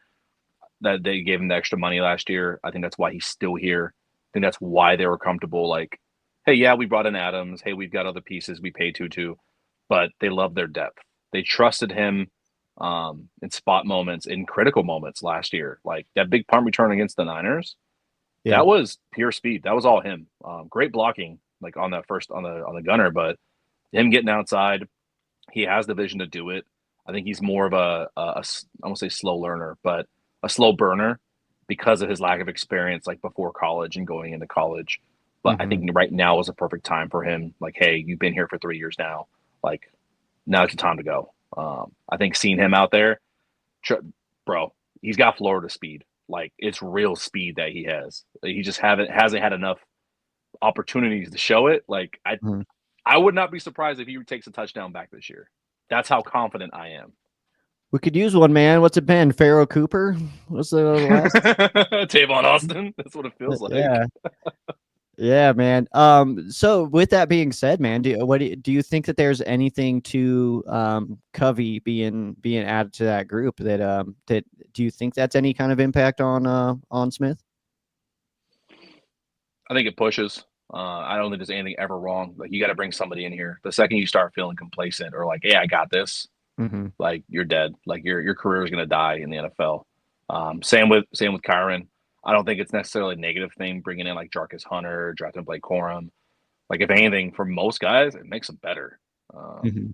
gave him the extra money last year. I think that's why he's still here. I think that's why they were comfortable. Like, hey, yeah, we brought in Adams. Hey, we've got other pieces. We paid Tutu, but they love their depth. They trusted him in spot moments, in critical moments last year. Like that big punt return against the Niners. Yeah. That was pure speed. That was all him. Great blocking, like on that first on the gunner, but him getting outside, he has the vision to do it. I think he's more of I won't say slow learner, but a slow burner because of his lack of experience, like before college and going into college. But I think right now is a perfect time for him. Like, hey, you've been here for 3 years now. Like, now's the time to go. I think seeing him out there, bro, he's got Florida speed. Like, it's real speed that he has. He just hasn't had enough opportunities to show it. Like, I would not be surprised if he takes a touchdown back this year. That's how confident I am. We could use one, man. What's it been? Pharaoh Cooper? What's the last? Tavon Austin. That's what it feels like. Yeah. Yeah, man. So with that being said, man, do you think that there's anything to Covey being added to that group that do you think that's any kind of impact on Smith? I think it pushes. I don't think there's anything ever wrong. Like you got to bring somebody in here. The second you start feeling complacent or like, "Hey, I got this," Mm-hmm. like you're dead. Like your career is going to die in the NFL. Same with Kyron. I don't think it's necessarily a negative thing bringing in like Jarkus Hunter, drafting Blake Corum. Like if anything, for most guys, it makes them better. Um, Mm-hmm.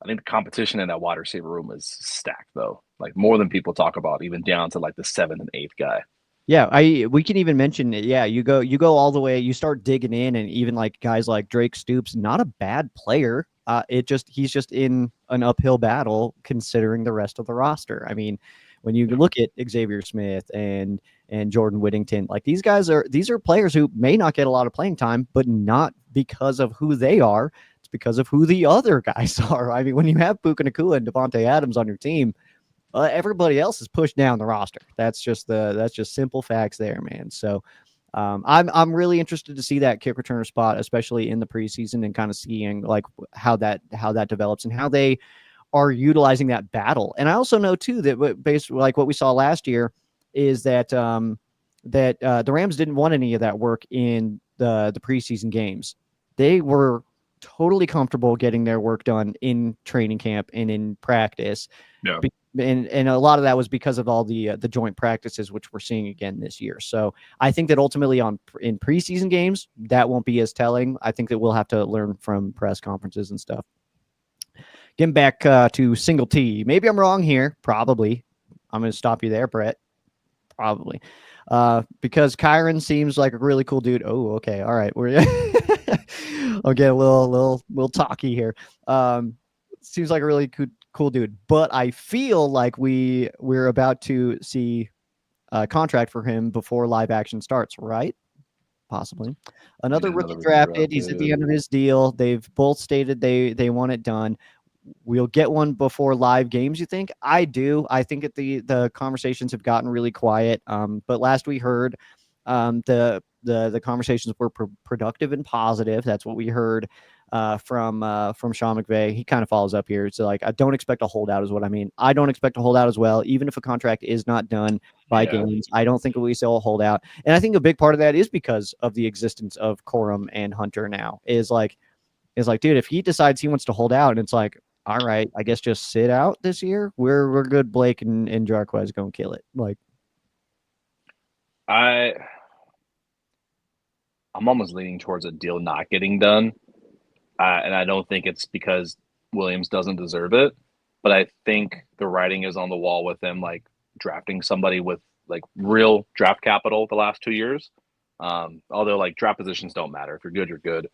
I think the competition in that wide receiver room is stacked though. Like more than people talk about, even down to like the seventh and eighth guy. Yeah, we can even mention it. Yeah, you go all the way. You start digging in, and even like guys like Drake Stoops, not a bad player. He's just in an uphill battle considering the rest of the roster. I mean, when you look at Xavier Smith and Jordan Whittington, like these are players who may not get a lot of playing time, but not because of who they are. It's because of who the other guys are. I mean, when you have Puka Nacua and Devontae Adams on your team, everybody else is pushed down the roster. That's just simple facts there, man. So I'm really interested to see that kick returner spot, especially in the preseason, and kind of seeing like how that develops and how they are utilizing that battle. And I also know too that based like what we saw last year is that the Rams didn't want any of that work in the preseason games. They were totally comfortable getting their work done in training camp and in practice. Yeah. And a lot of that was because of all the joint practices, which we're seeing again this year. So I think that ultimately in preseason games, that won't be as telling. I think that we'll have to learn from press conferences and stuff. Getting back to single T. Maybe I'm wrong here. Probably. I'm going to stop you there, Brett. Probably. Because Kyron seems like a really cool dude. Oh, okay. All right. I'll get a little talky here. Seems like a really cool dude, but I feel like we're about to see a contract for him before live action starts, right? Possibly. Another rookie drafted. He's at the end of his deal. They've both stated they want it done. We'll get one before live games, you think? I do. I think that the conversations have gotten really quiet. But last we heard, the conversations were productive and positive. That's what we heard from Sean McVay. He kind of follows up here. It's like, I don't expect a holdout is what I mean. I don't expect a holdout as well. Even if a contract is not done by games, I don't think we still a holdout. And I think a big part of that is because of the existence of Corum and Hunter now is like, dude, if he decides he wants to hold out and it's like, all right, I guess just sit out this year. We're good. Blake and Jarquez gonna kill it. Like, I'm almost leaning towards a deal not getting done, and I don't think it's because Williams doesn't deserve it, but I think the writing is on the wall with him, like drafting somebody with like real draft capital the last 2 years. Although like draft positions don't matter. If you're good, you're good.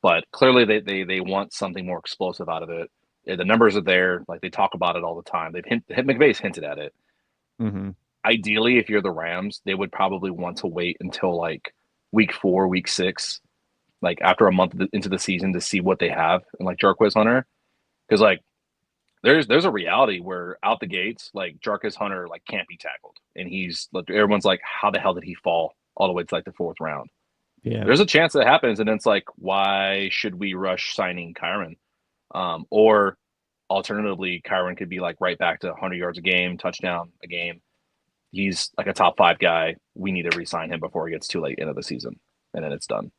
But clearly they want something more explosive out of it. Yeah, the numbers are there. Like they talk about it all the time. McVay's hinted at it. mm-hmm. Ideally, if you're the Rams, they would probably want to wait until like week 4, week 6, like after a month into the season to see what they have and like Jarquez Hunter, because like there's a reality where out the gates like Jarquez Hunter like can't be tackled, and he's like everyone's like, how the hell did he fall all the way to like the 4th round? Yeah. There's a chance that happens, and it's like, why should we rush signing Kyron? Or alternatively, Kyron could be like right back to 100 yards a game, touchdown a game. He's like a top 5 guy. We need to re-sign him before it gets too late into the season, and then it's done.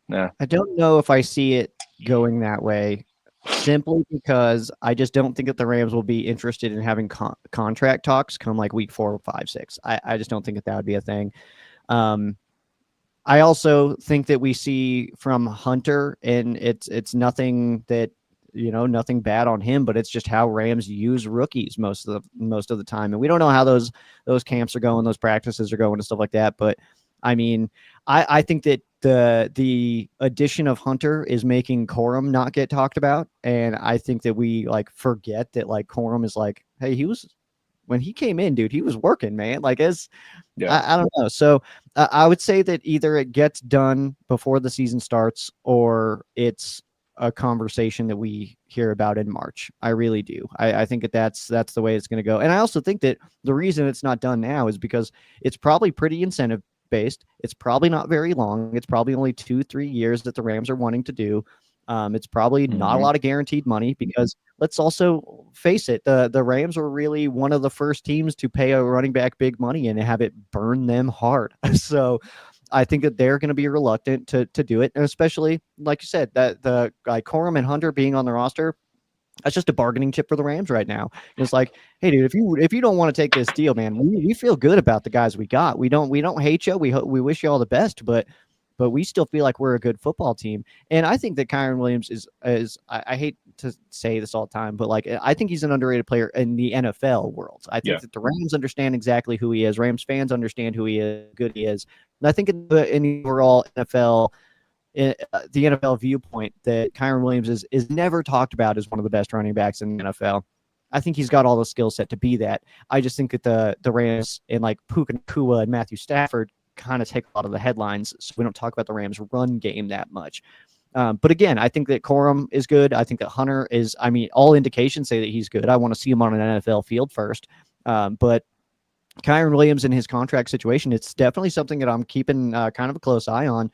Yeah, I don't know if I see it going that way, simply because I just don't think that the Rams will be interested in having contract talks come like week 4, 5, 6. I just don't think that would be a thing. I also think that we see from Hunter, and it's nothing that, nothing bad on him, but it's just how Rams use rookies most of the time. And we don't know how those camps are going, those practices are going and stuff like that. But I mean, I think that the addition of Hunter is making Corum not get talked about. And I think that we like forget that like Corum is like, hey, he was when he came in, dude, he was working, man. Like as Yeah. I don't know. So I would say that either it gets done before the season starts or it's a conversation that we hear about in March. I really do. I think that that's the way it's going to go. And I also think that the reason it's not done now is because it's probably pretty incentive based. It's probably not very long. It's probably only 2-3 years that the Rams are wanting to do. It's probably not a Mm-hmm. lot of guaranteed money because let's also face it, the Rams were really one of the first teams to pay a running back big money and have it burn them hard. So I think that they're going to be reluctant to do it, and especially like you said, that the like Corum and Hunter being on the roster, that's just a bargaining chip for the Rams right now. It's like, hey, dude, if you don't want to take this deal, man, we feel good about the guys we got. We don't hate you. We wish you all the best, but we still feel like we're a good football team. And I think that Kyron Williams is I hate to say this all the time, but like I think he's an underrated player in the NFL world. I think Yeah. that the Rams understand exactly who he is. Rams fans understand who he is, good he is. And I think in the overall NFL the NFL viewpoint that Kyron Williams is never talked about as one of the best running backs in the NFL. I think he's got all the skill set to be that. I just think that the Rams and like Puka Nacua and Matthew Stafford kind of take a lot of the headlines, so we don't talk about the Rams' run game that much. But again, I think that Corum is good. I think that Hunter is. I mean, all indications say that he's good. I want to see him on an NFL field first. But Kyron Williams and his contract situation, it's definitely something that I'm keeping kind of a close eye on.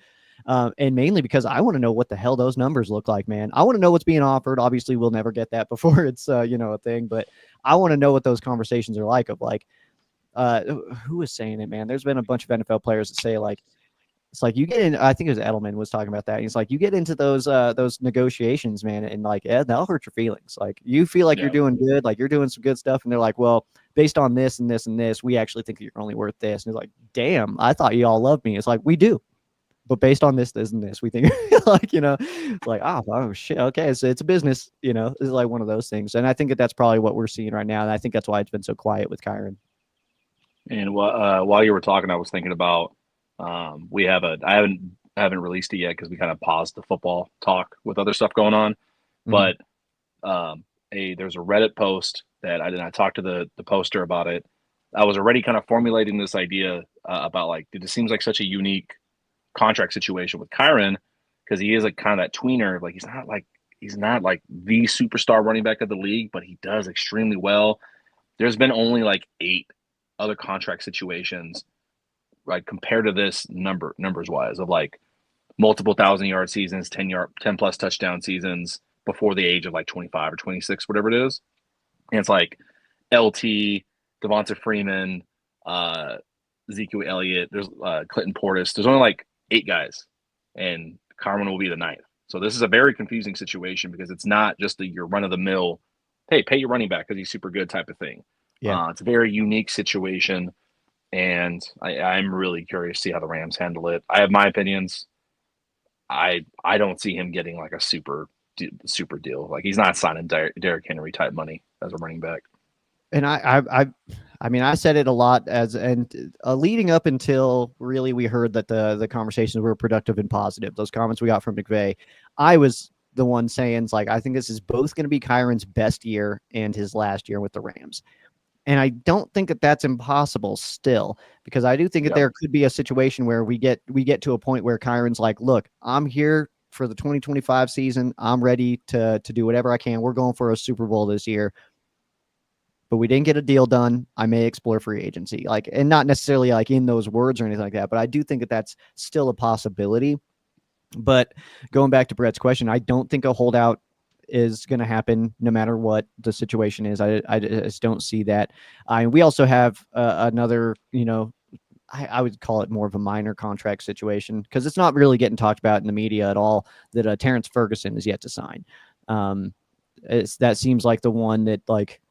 And mainly because I want to know what the hell those numbers look like, man. I want to know what's being offered. Obviously, we'll never get that before it's a thing, but I want to know what those conversations are like. Of like, who is saying it, man? There's been a bunch of NFL players that say like, it's like you get in. I think it was Edelman was talking about that. He's like, you get into those negotiations, man, and like, yeah, that'll hurt your feelings. Like, you feel like you're Yeah. doing good, like you're doing some good stuff, and they're like, well, based on this and this and this, we actually think that you're only worth this. And it's like, damn, I thought you all loved me. It's like we do, but based on this, this, and this, we think like, it's like, oh shit. Okay. So it's a business, it's like one of those things. And I think that that's probably what we're seeing right now. And I think that's why it's been so quiet with Kyron. And while you were talking, I was thinking about I haven't released it yet because we kind of paused the football talk with other stuff going on. Mhm. But there's a Reddit post that I talked to the poster about it. I was already kind of formulating this idea about like, dude, this seems like such a unique contract situation with Kyron because he is like kind of that tweener. Like he's not like the superstar running back of the league, but he does extremely well. There's been only like 8 other contract situations like compared to this numbers wise of like multiple 1,000-yard seasons, 10 plus touchdown seasons before the age of like 25 or 26, whatever it is. And it's like LT, Devonta Freeman, Ezekiel Elliott, there's Clinton Portis. There's only like 8 guys, and Carmen will be the 9th. So this is a very confusing situation because it's not just your run of the mill, hey, pay your running back because he's super good type of thing. Yeah. It's a very unique situation, and I'm really curious to see how the Rams handle it. I have my opinions. I don't see him getting like a super deal. Like he's not signing Derrick Henry type money as a running back. And I mean, I said it a lot leading up until really we heard that the conversations were productive and positive. Those comments we got from McVay, I was the one saying like, I think this is both going to be Kyron's best year and his last year with the Rams. And I don't think that that's impossible still, because I do think that there could be a situation where we get to a point where Kyron's like, look, I'm here for the 2025 season. I'm ready to do whatever I can. We're going for a Super Bowl this year, but we didn't get a deal done. I may explore free agency, like, and not necessarily like in those words or anything like that, but I do think that that's still a possibility. But going back to Brett's question, I don't think a holdout is going to happen no matter what the situation is. I just don't see that. We also have another, I would call it more of a minor contract situation because it's not really getting talked about in the media at all that Terrence Ferguson is yet to sign. That seems like the one that like,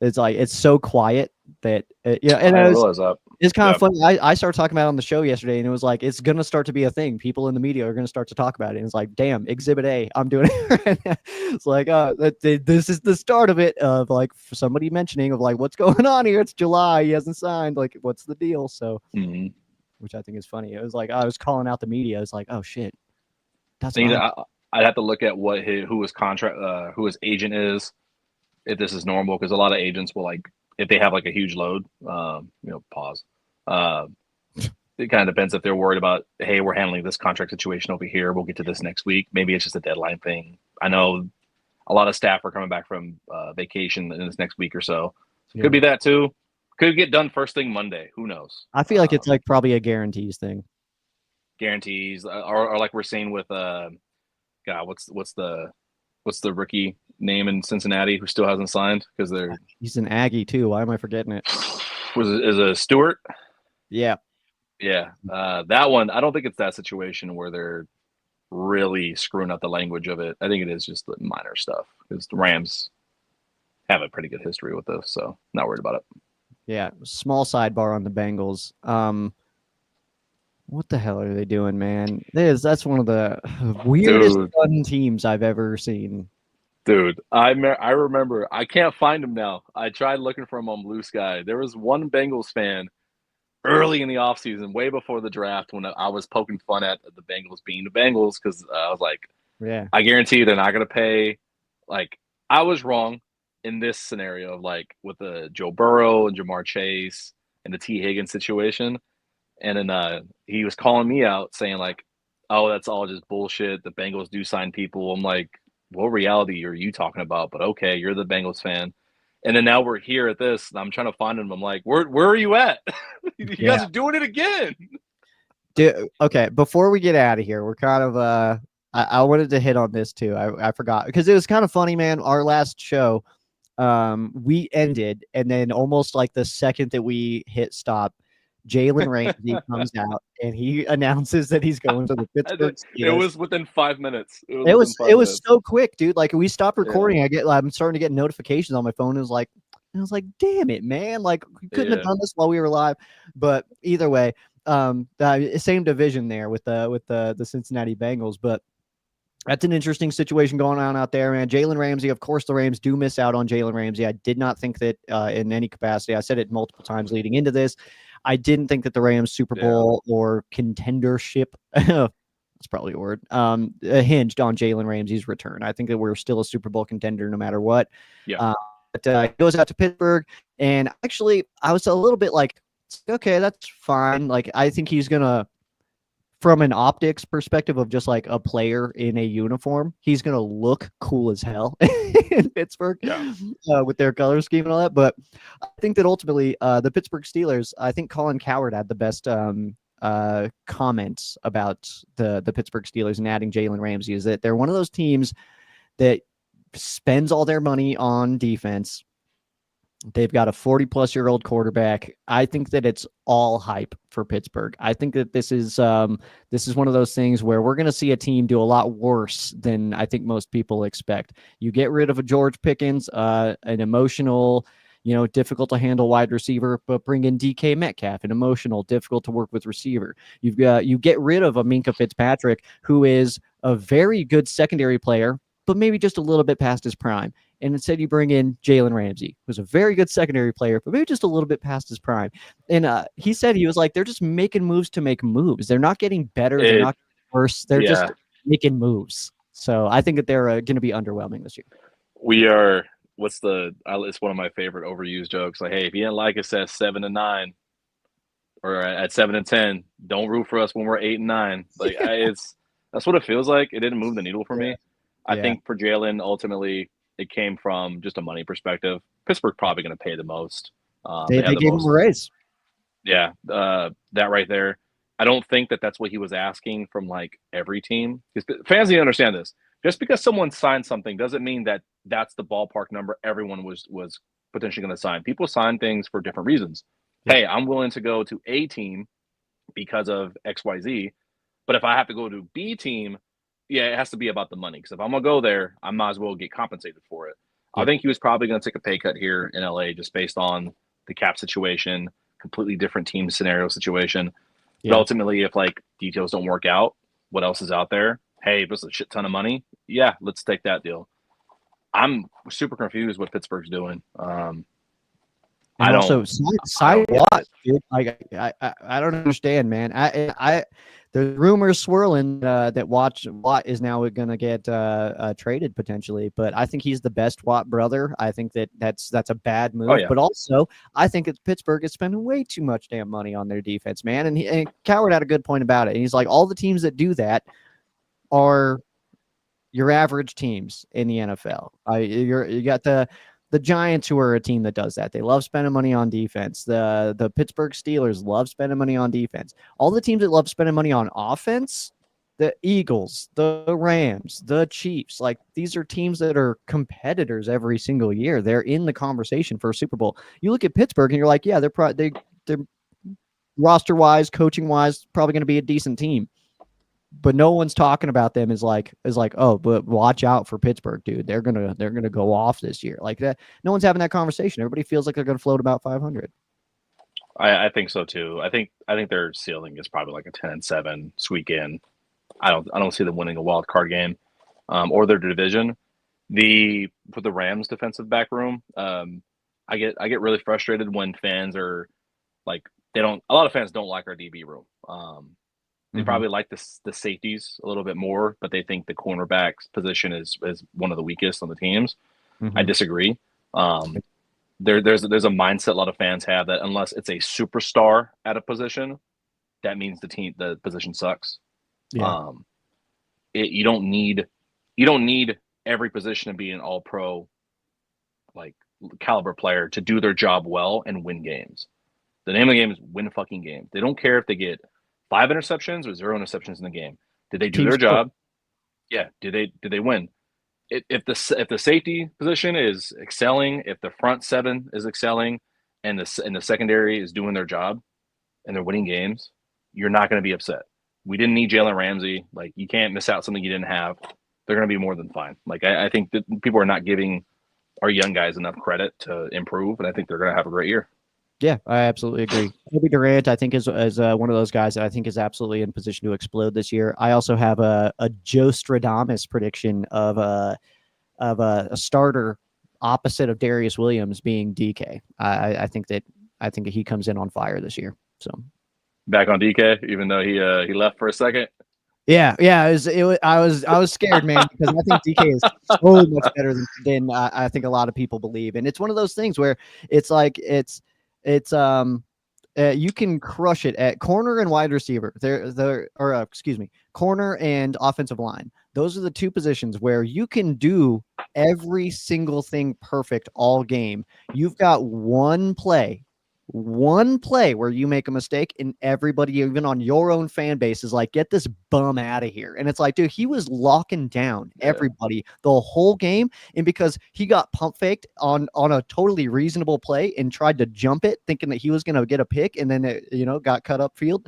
it's so quiet that, and I didn't realize that. it's kind of funny. I started talking about it on the show yesterday, and it was like, it's going to start to be a thing. People in the media are going to start to talk about it. And it's like, damn, Exhibit A, I'm doing it right now. It's like, this is the start of it, of like somebody mentioning of like, what's going on here? It's July. He hasn't signed. Like, what's the deal? So, which I think is funny. It was like, I was calling out the media. It's like, oh shit. That's I'd have to look at who his agent is, if this is normal, because a lot of agents will like if they have like a huge load, pause. Uh, it kind of depends if they're worried about, hey, we're handling this contract situation over here. We'll get to this next week. Maybe it's just a deadline thing. I know a lot of staff are coming back from vacation in this next week or so. Yeah. Could be that too. Could get done first thing Monday. Who knows? I feel like it's like probably a guarantees thing. Guarantees, or like we're saying with God, what's the rookie name in Cincinnati who still hasn't signed because they're He's an Aggie too. Why am I forgetting it? is a Stewart? Yeah. Yeah, that one. I don't think it's that situation where they're really screwing up the language of it. I think it is just the minor stuff because the Rams have a pretty good history with this, so not worried about it. Yeah. Small sidebar on the Bengals. What the hell are they doing, man? That's one of the weirdest fun teams I've ever seen. Dude, I remember. I can't find him now. I tried looking for him on Blue Sky. There was one Bengals fan early in the offseason, way before the draft, when I was poking fun at the Bengals being the Bengals because I was like, yeah, I guarantee you they're not going to pay. Like, I was wrong in this scenario of like with the Joe Burrow and Jamar Chase and the T. Higgins situation. And then he was calling me out saying like, oh, that's all just bullshit. The Bengals do sign people. I'm like, what reality are you talking about? But okay, you're the Bengals fan. And then now we're here at this, and I'm trying to find him. I'm like, where are you at? You guys are doing it again. Dude, okay, before we get out of here, we're kind of I wanted to hit on this too. I forgot because it was kind of funny, man. Our last show, we ended, and then almost like the second that we hit stop, Jalen Ramsey comes out and he announces that he's going to the Pittsburgh Steelers. It was within 5 minutes. It was so quick, dude. Like we stopped recording. Yeah. I'm starting to get notifications on my phone. It was like, damn it, man. Like we couldn't have done this while we were live. But either way, the same division there with the Cincinnati Bengals. But that's an interesting situation going on out there, man. Jalen Ramsey, of course, the Rams do miss out on Jalen Ramsey. I did not think that in any capacity. I said it multiple times leading into this. I didn't think that the Rams Super Bowl or contendership, that's probably a word, hinged on Jalen Ramsey's return. I think that we're still a Super Bowl contender no matter what. Yeah. But it goes out to Pittsburgh. And actually, I was a little bit like, okay, that's fine. Like, I think he's going to, from an optics perspective of just like a player in a uniform, he's going to look cool as hell in Pittsburgh with their color scheme and all that. But I think that ultimately the Pittsburgh Steelers, I think Colin Cowherd had the best comments about the Pittsburgh Steelers and adding Jalen Ramsey, is that they're one of those teams that spends all their money on defense. They've got a 40-plus-year-old quarterback. I think that it's all hype for Pittsburgh. I think that this is one of those things where we're going to see a team do a lot worse than I think most people expect. You get rid of a George Pickens, an emotional, difficult to handle wide receiver, but bring in DK Metcalf, an emotional, difficult to work with receiver. You get rid of a Minkah Fitzpatrick, who is a very good secondary player, but maybe just a little bit past his prime. And instead you bring in Jalen Ramsey, who's a very good secondary player, but maybe just a little bit past his prime. And he said, he was like, they're just making moves to make moves. They're not getting better. They're not getting worse. They're just making moves. So I think that they're going to be underwhelming this year. We are, it's one of my favorite overused jokes. Like, hey, if you didn't like us at 7-9 or at 7-10, don't root for us when we're 8-9. Like that's what it feels like. It didn't move the needle for me. I think for Jalen, ultimately, it came from just a money perspective. Pittsburgh probably going to pay the most. They gave him a raise. Yeah, that right there. I don't think that that's what he was asking from like every team. Because fans need to understand this. Just because someone signed something doesn't mean that that's the ballpark number everyone was potentially going to sign. People sign things for different reasons. Yeah. Hey, I'm willing to go to A team because of XYZ, but if I have to go to B team, yeah, it has to be about the money. Because if I'm going to go there, I might as well get compensated for it. Yeah. I think he was probably going to take a pay cut here in LA just based on the cap situation, completely different team scenario situation. Yeah. But ultimately, if like details don't work out, what else is out there? Hey, there's a shit ton of money. Yeah, let's take that deal. I'm super confused what Pittsburgh's doing. I don't. Also, sign what, dude? I don't understand, man. There's rumors swirling that Watt is now going to get traded potentially, but I think he's the best Watt brother. I think that's a bad Oh move, yeah, but also I think it's Pittsburgh is spending way too much damn money on their defense, man. And Coward had a good point about it. And he's like, all the teams that do that are your average teams in the NFL. You got the Giants, who are a team that does that. They love spending money on defense. The Pittsburgh Steelers love spending money on defense. All the teams that love spending money on offense, the Eagles, the Rams, the Chiefs, like these are teams that are competitors every single year. They're in the conversation for a Super Bowl. You look at Pittsburgh and you're like, yeah, they're roster wise, coaching wise, probably going to be a decent team, but no one's talking about them as like, oh, but watch out for Pittsburgh, dude. They're gonna go off this year like that. No one's having that conversation. Everybody feels like they're gonna float about 500. I think so too. I think their ceiling is probably like a 10-7 squeak in. I don't see them winning a wild card game, or their division. For the Rams defensive back room, I get really frustrated when fans are like they don't. A lot of fans don't like our DB room. They probably like the safeties a little bit more, but they think the cornerbacks position is one of the weakest on the teams. I disagree. Um, there's a mindset a lot of fans have that unless it's a superstar at a position, that means the position sucks. Yeah. You don't need every position to be an all pro like caliber player to do their job well and win games. The name of the game is win fucking games. They don't care if they get 5 interceptions or 0 interceptions in the game. Did they do Team their sport. job? Yeah. Did they win? If the safety position is excelling, if the front 7 is excelling, and the secondary is doing their job, and they're winning games, you're not going to be upset. We didn't need Jalen Ramsey. Like you can't miss out something you didn't have. They're going to be more than fine. Like I think that people are not giving our young guys enough credit to improve, and I think they're going to have a great year. Yeah, I absolutely agree. Kobe Durant, I think, is one of those guys that I think is absolutely in position to explode this year. I also have a Joe Stradamus prediction of a starter opposite of Darius Williams being DK. I think that he comes in on fire this year. So Back on DK, even though he left for a second. yeah. I was scared, man, because I think DK is so much better than I think a lot of people believe, and it's one of those things where it's like it's you can crush it at corner and wide receiver. Excuse me, corner and offensive line. Those are the two positions where you can do every single thing perfect all game. You've got one play where you make a mistake and everybody, even on your own fan base, is like, get this bum out of here. And it's like, dude, he was locking down everybody the whole game. And because he got pump faked on a totally reasonable play and tried to jump it thinking that he was going to get a pick, and then it, got cut up field,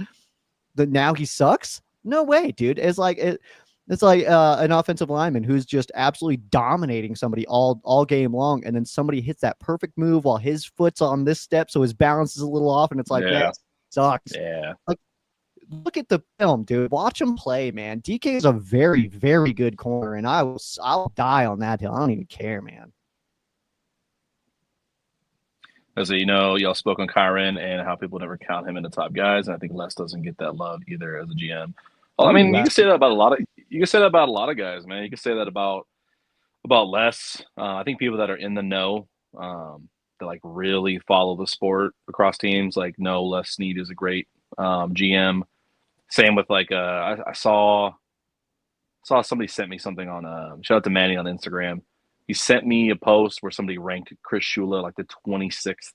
now he sucks. No way, dude. It's like an offensive lineman who's just absolutely dominating somebody all game long, and then somebody hits that perfect move while his foot's on this step, so his balance is a little off, and it's like, that sucks. Yeah. Like, look at the film, dude. Watch him play, man. DK is a very, very good corner, and I'll die on that hill. I don't even care, man. As y'all spoke on Kyron and how people never count him in the top guys, and I think Les doesn't get that love either as a GM. Well, I mean, you can say that about a lot of guys, man. You can say that about Les. I think people that are in the know, that like really follow the sport across teams, like know Les Snead is a great GM. Same with like I saw somebody sent me something on shout out to Manny on Instagram. He sent me a post where somebody ranked Chris Shula like the 26th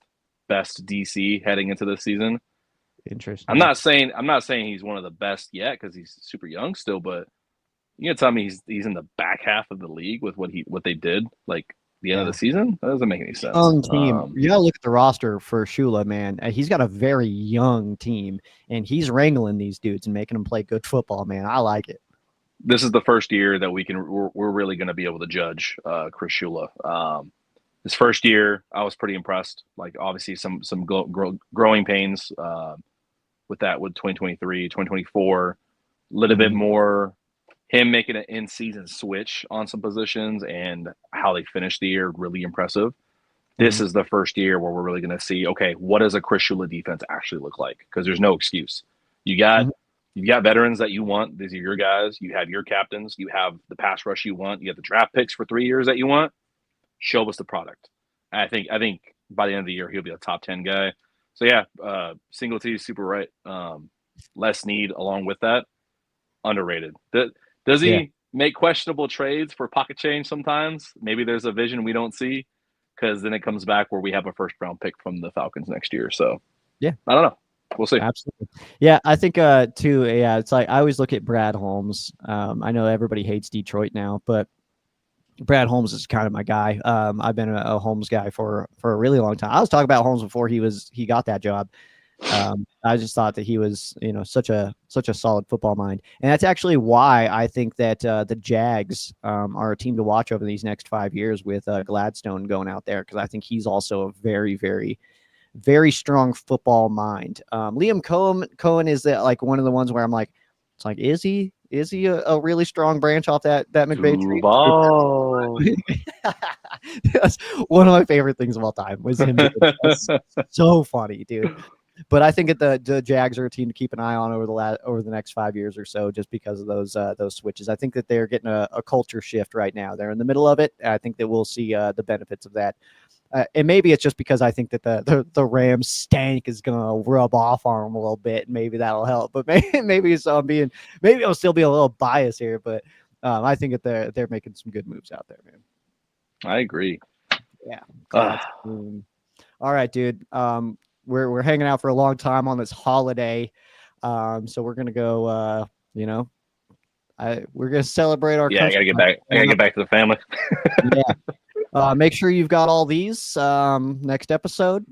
best DC heading into this season. Interesting. I'm not saying he's one of the best yet because he's super young still, but you gonna tell me he's in the back half of the league with what they did like the end of the season? That doesn't make any sense. Team. You gotta look at the roster for Shula, man. He's got a very young team, and he's wrangling these dudes and making them play good football, man. I like it. This is the first year that we're really going to be able to judge Chris Shula. His first year, I was pretty impressed. Like obviously some growing pains with 2023, 2024, a little bit more him making an in-season switch on some positions and how they finished the year really impressive. This is the first year where we're really going to see, okay, what does a Chris Shula defense actually look like? Because there's no excuse. You got You've got veterans that you want. These are your guys. You have your captains. You have the pass rush you want. You have the draft picks for 3 years that you want. Show us the product. And I think by the end of the year he'll be a top 10 guy. So yeah, Singletary is super right. Les Snead along with that, underrated. Does Yeah. he make questionable trades for pocket change sometimes? Maybe there's a vision we don't see, because then it comes back where we have a first round pick from the Falcons next year. So Yeah. I don't know. We'll see. Absolutely. Yeah, I think too, yeah, it's like I always look at Brad Holmes. I know everybody hates Detroit now, but Brad Holmes is kind of my guy. I've been a Holmes guy for a really long time. I was talking about Holmes before he got that job. I just thought that he was, such a solid football mind, and that's actually why I think that the Jags are a team to watch over these next 5 years with Gladstone going out there, because I think he's also a very, very, very strong football mind. Liam Cohen is like one of the ones where I'm like, it's like, is he a really strong branch off that McVay tree? Duval. That's one of my favorite things of all time was him. That's so funny, dude. But I think that the Jags are a team to keep an eye on over the next 5 years or so, just because of those switches. I think that they're getting a culture shift right now. They're in the middle of it. I think that we'll see the benefits of that. And maybe it's just because I think that the Rams stank is gonna rub off on them a little bit, and maybe that'll help. But maybe I'll still be a little biased here, but I think that they're making some good moves out there, man. I agree. Yeah. All right, dude. We're hanging out for a long time on this holiday, so we're gonna go. We're gonna celebrate our. Yeah, I gotta get back. I gotta get back to the family. Yeah. Make sure you've got all these next episode.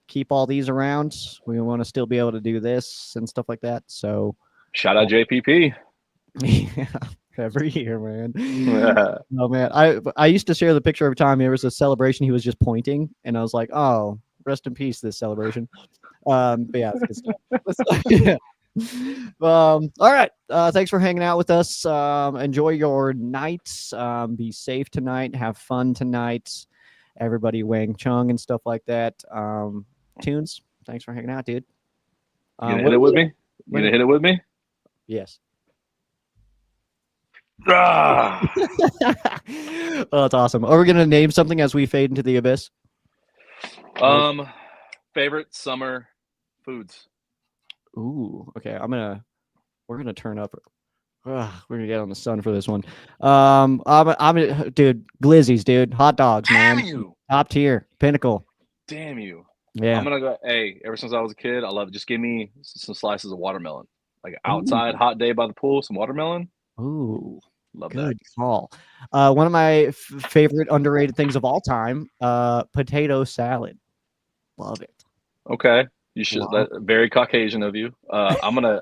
Keep all these around. We want to still be able to do this and stuff like that. So shout out JPP. Yeah, every year, man. Oh man, I used to share the picture every time there was a celebration. He was just pointing, and I was like, "Oh, rest in peace, this celebration." But yeah, it's good stuff. Yeah. All right. Thanks for hanging out with us. Enjoy your nights. Be safe tonight. Have fun tonight. Everybody, Wang Chung and stuff like that. Tunes, thanks for hanging out, dude. You gonna hit it with me? You gonna hit it with me? Yes. Ah. Oh, that's awesome. Are we gonna name something as we fade into the abyss? Favorite summer foods. Ooh, okay. We're gonna turn up. We're gonna get on the sun for this one. Dude, glizzies, dude, hot dogs, man. Damn you. Top tier, pinnacle. Damn you. Yeah. I'm gonna go. Hey, ever since I was a kid, I love it. Just give me some slices of watermelon. Like outside, hot day by the pool, some watermelon. Ooh, love good that. call. One of my favorite underrated things of all time, potato salad. Love it. Okay. You should. That very Caucasian of you. I'm gonna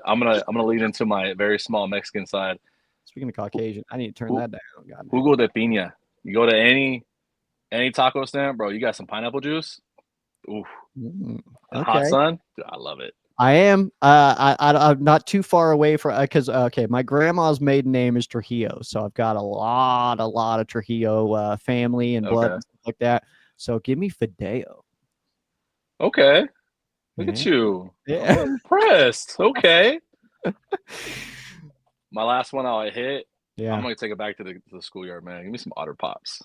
lead into my very small Mexican side. Speaking of Caucasian, I need to turn that down. God, Jugo de piña. You go to any taco stand, bro. You got some pineapple juice. Oof. Okay. Hot sun. Dude, I love it. I am. I'm not too far away from because my grandma's maiden name is Trujillo, so I've got a lot of Trujillo family and blood and stuff like that. So give me Fideo. Okay. Look at you. Yeah. I'm impressed. Okay. My last one I'll hit. Yeah. I'm gonna take it back to the schoolyard, man. Give me some Otter Pops.